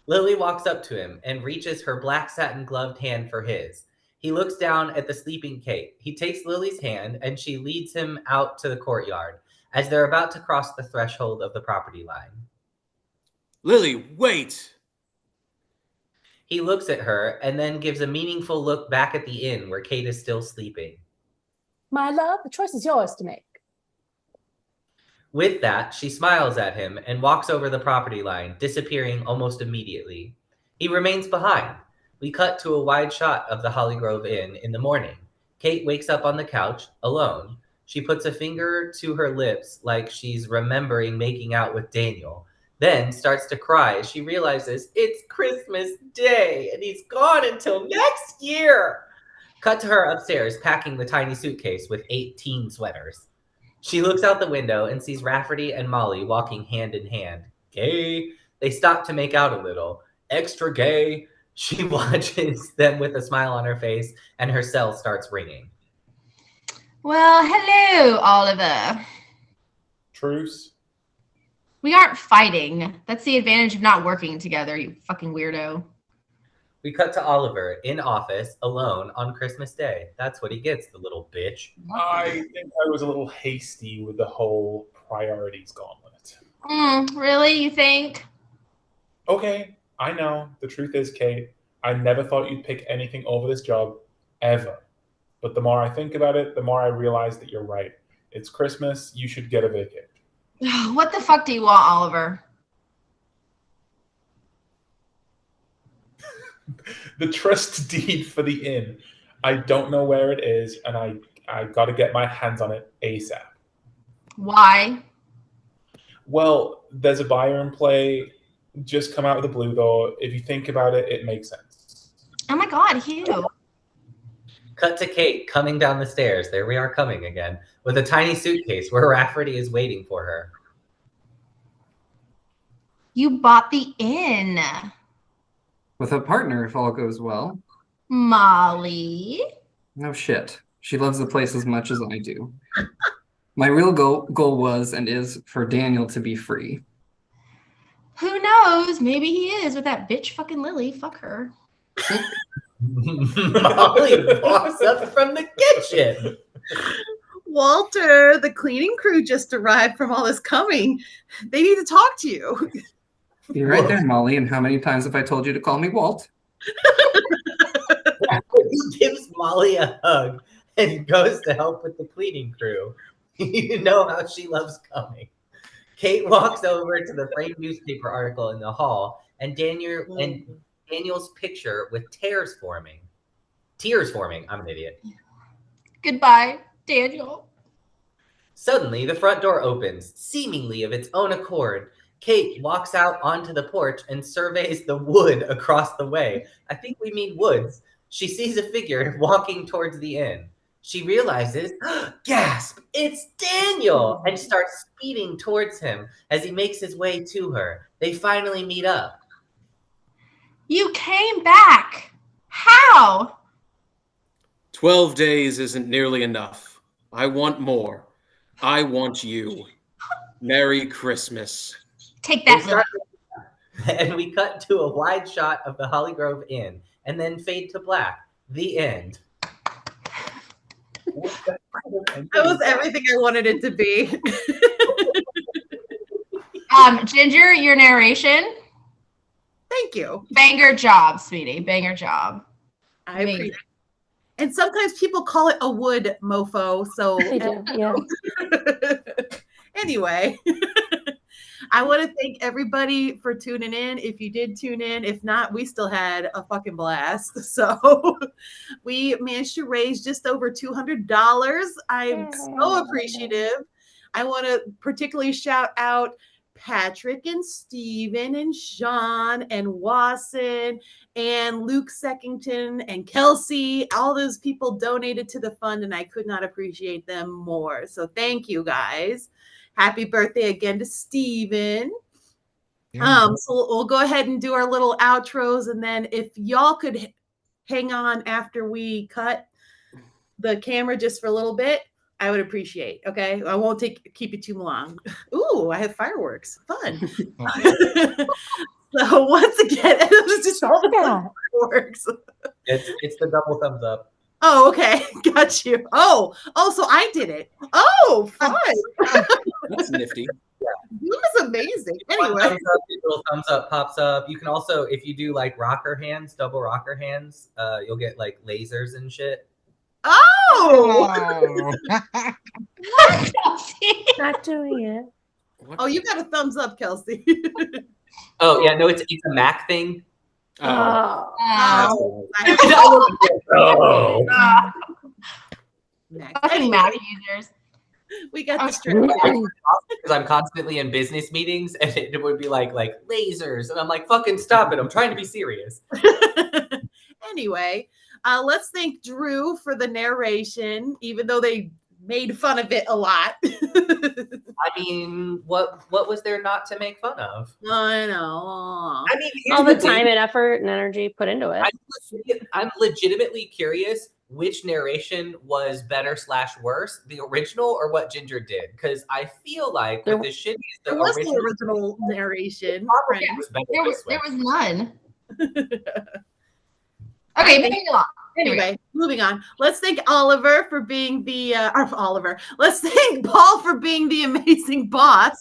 Lily walks up to him and reaches her black satin gloved hand for his. He looks down at the sleeping Kate. He takes Lily's hand and she leads him out to the courtyard as they're about to cross the threshold of the property line. Lily, wait! He looks at her and then gives a meaningful look back at the inn where Kate is still sleeping. My love, the choice is yours to make. With that, she smiles at him and walks over the property line, disappearing almost immediately. He remains behind. We cut to a wide shot of the Hollygrove Inn in the morning. Kate wakes up on the couch, alone. She puts a finger to her lips like she's remembering making out with Daniel, then starts to cry as she realizes it's Christmas Day and he's gone until next year. Cut to her upstairs, packing the tiny suitcase with 18 sweaters. She looks out the window and sees Rafferty and Molly walking hand in hand. Gay. They stop to make out a little. Extra gay. She watches them with a smile on her face, and her cell starts ringing. Well, hello, Oliver. Truce. We aren't fighting. That's the advantage of not working together, you fucking weirdo. We cut to Oliver in office, alone on Christmas Day. That's what he gets, the little bitch. I think I was a little hasty with the whole priorities gauntlet. Really, you think? Okay, I know. The truth is, Kate, I never thought you'd pick anything over this job, ever. But the more I think about it, the more I realize that you're right. It's Christmas, you should get a vacation. What the fuck do you want, Oliver? The trust deed for the inn. I don't know where it is, and I got to get my hands on it ASAP. Why? Well, there's a buyer in play. Just come out of the blue, though. If you think about it, it makes sense. Oh my God, Hugh. Cut to Kate coming down the stairs. There we are coming again, with a tiny suitcase where Rafferty is waiting for her. You bought the inn. With a partner, if all goes well. Molly. No shit. She loves the place as much as I do. My real goal was and is for Daniel to be free. Who knows? Maybe he is with that bitch fucking Lily. Fuck her. Molly walks up from the kitchen. Walter, the cleaning crew just arrived from all this coming. They need to talk to you. Be right there, Molly. And how many times have I told you to call me Walt? He gives Molly a hug and goes to help with the cleaning crew. You know how she loves coming. Kate walks over to the framed newspaper article in the hall, and Daniel's picture with tears forming. I'm an idiot. Goodbye, Daniel. Suddenly, the front door opens, seemingly of its own accord. Kate walks out onto the porch and surveys the wood across the way. I think we mean woods. She sees a figure walking towards the inn. She realizes, gasp, it's Daniel, and starts speeding towards him as he makes his way to her. They finally meet up. You came back. How? 12 days isn't nearly enough. I want more. I want you. Merry Christmas. Take that, Lily. And we cut to a wide shot of the Hollygrove Inn, and then fade to black. The end. That was everything I wanted it to be. Ginger, your narration. Thank you. Banger job, sweetie. Banger job. I appreciate it. And sometimes people call it a wood mofo. So They do, yeah. Anyway, I want to thank everybody for tuning in. If you did tune in, if not, we still had a fucking blast. So we managed to raise just over $200. I'm so appreciative. I want to particularly shout out Patrick and Steven and Sean and Wasson and Luke Seckington and Kelsey. All those people donated to the fund, and I could not appreciate them more. So thank you guys. Happy birthday again to Steven. So we'll go ahead and do our little outros, and then if y'all could hang on after we cut the camera just for a little bit, I would appreciate. Okay, I won't keep you too long. Ooh, I have fireworks. Fun. So once again, it was just all the fireworks. It's the double thumbs up. Oh, okay, got you. Oh, so I did it. Oh, fun. That's nifty. It was amazing. Anyway, Little thumbs up pops up. You can also, if you do like rocker hands, double rocker hands, you'll get like lasers and shit. Oh, Not doing it. What? Oh, you got a thumbs up, Kelsey. Oh yeah, no, it's a Mac thing. Oh. Oh, Oh. Next. Fucking Mac users. We got Oh, distracted. Because I'm constantly in business meetings, and it would be like lasers, and I'm like, fucking stop it! I'm trying to be serious. Anyway, let's thank Drew for the narration, even though they made fun of it a lot. I mean, what was there not to make fun of? I know. I mean, here's All the thing. time and effort and energy put into it. I'm legitimately curious which narration was better / worse, the original or what Ginger did, because I feel like with the shitty, It was the original narration. Probably was better There was none. I Okay, think- moving along. Anyway, moving on. Let's thank Oliver for being the Oliver. Let's thank Paul for being the amazing boss.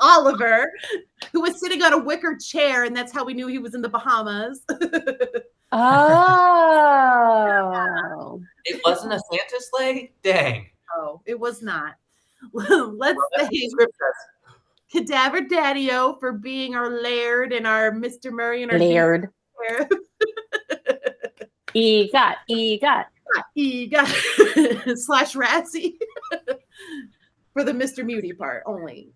Oliver, who was sitting on a wicker chair, and that's how we knew he was in the Bahamas. Oh. It wasn't a Santa sleigh? Dang. Oh, it was not. Let's thank Script says. Cadaver Daddy-O for being our Laird and our Mr. Murray and our Laird. Duke. EGOT. Slash Razzie for the Mr. Muty part only.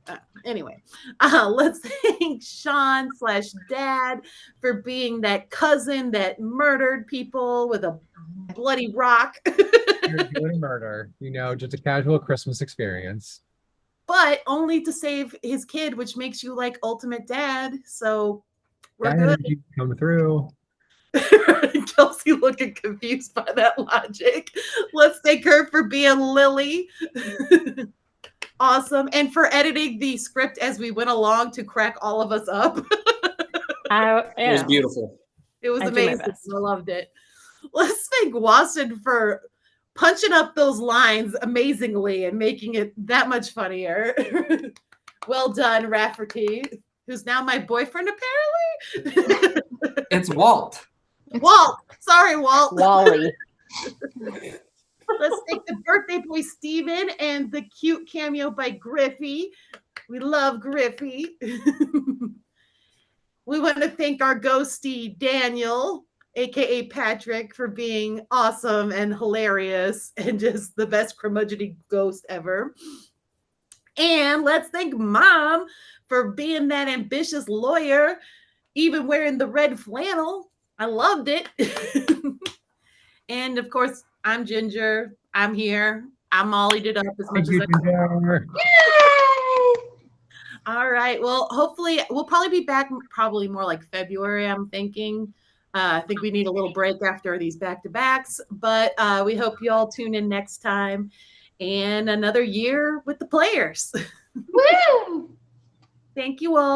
Anyway, let's thank Sean / Dad for being that cousin that murdered people with a bloody rock. You're doing murder, just a casual Christmas experience. But only to save his kid, which makes you like ultimate dad. So we're That good. energy come through. Kelsey looking confused by that logic. Let's thank her for being Lily. Awesome. And for editing the script as we went along to crack all of us up. It was beautiful. It was I do my amazing. best. I loved it. Let's thank Wasson for punching up those lines amazingly and making it that much funnier. Well done, Rafferty, who's now my boyfriend, apparently. It's Walt. Walt. Sorry, Walt. Wally. Let's thank the birthday boy, Steven, and the cute cameo by Griffey. We love Griffey. We want to thank our ghosty, Daniel, aka Patrick, for being awesome and hilarious and just the best curmudgeon ghost ever. And let's thank Mom for being that ambitious lawyer, even wearing the red flannel. I loved it. And of course, I'm Ginger. I'm here. I'm mollied it up as much as I can. All right. Well, hopefully we'll probably be back probably more like February, I'm thinking. I think we need a little break after these back-to-backs, but we hope you all tune in next time and another year with the players. Woo! Thank you all.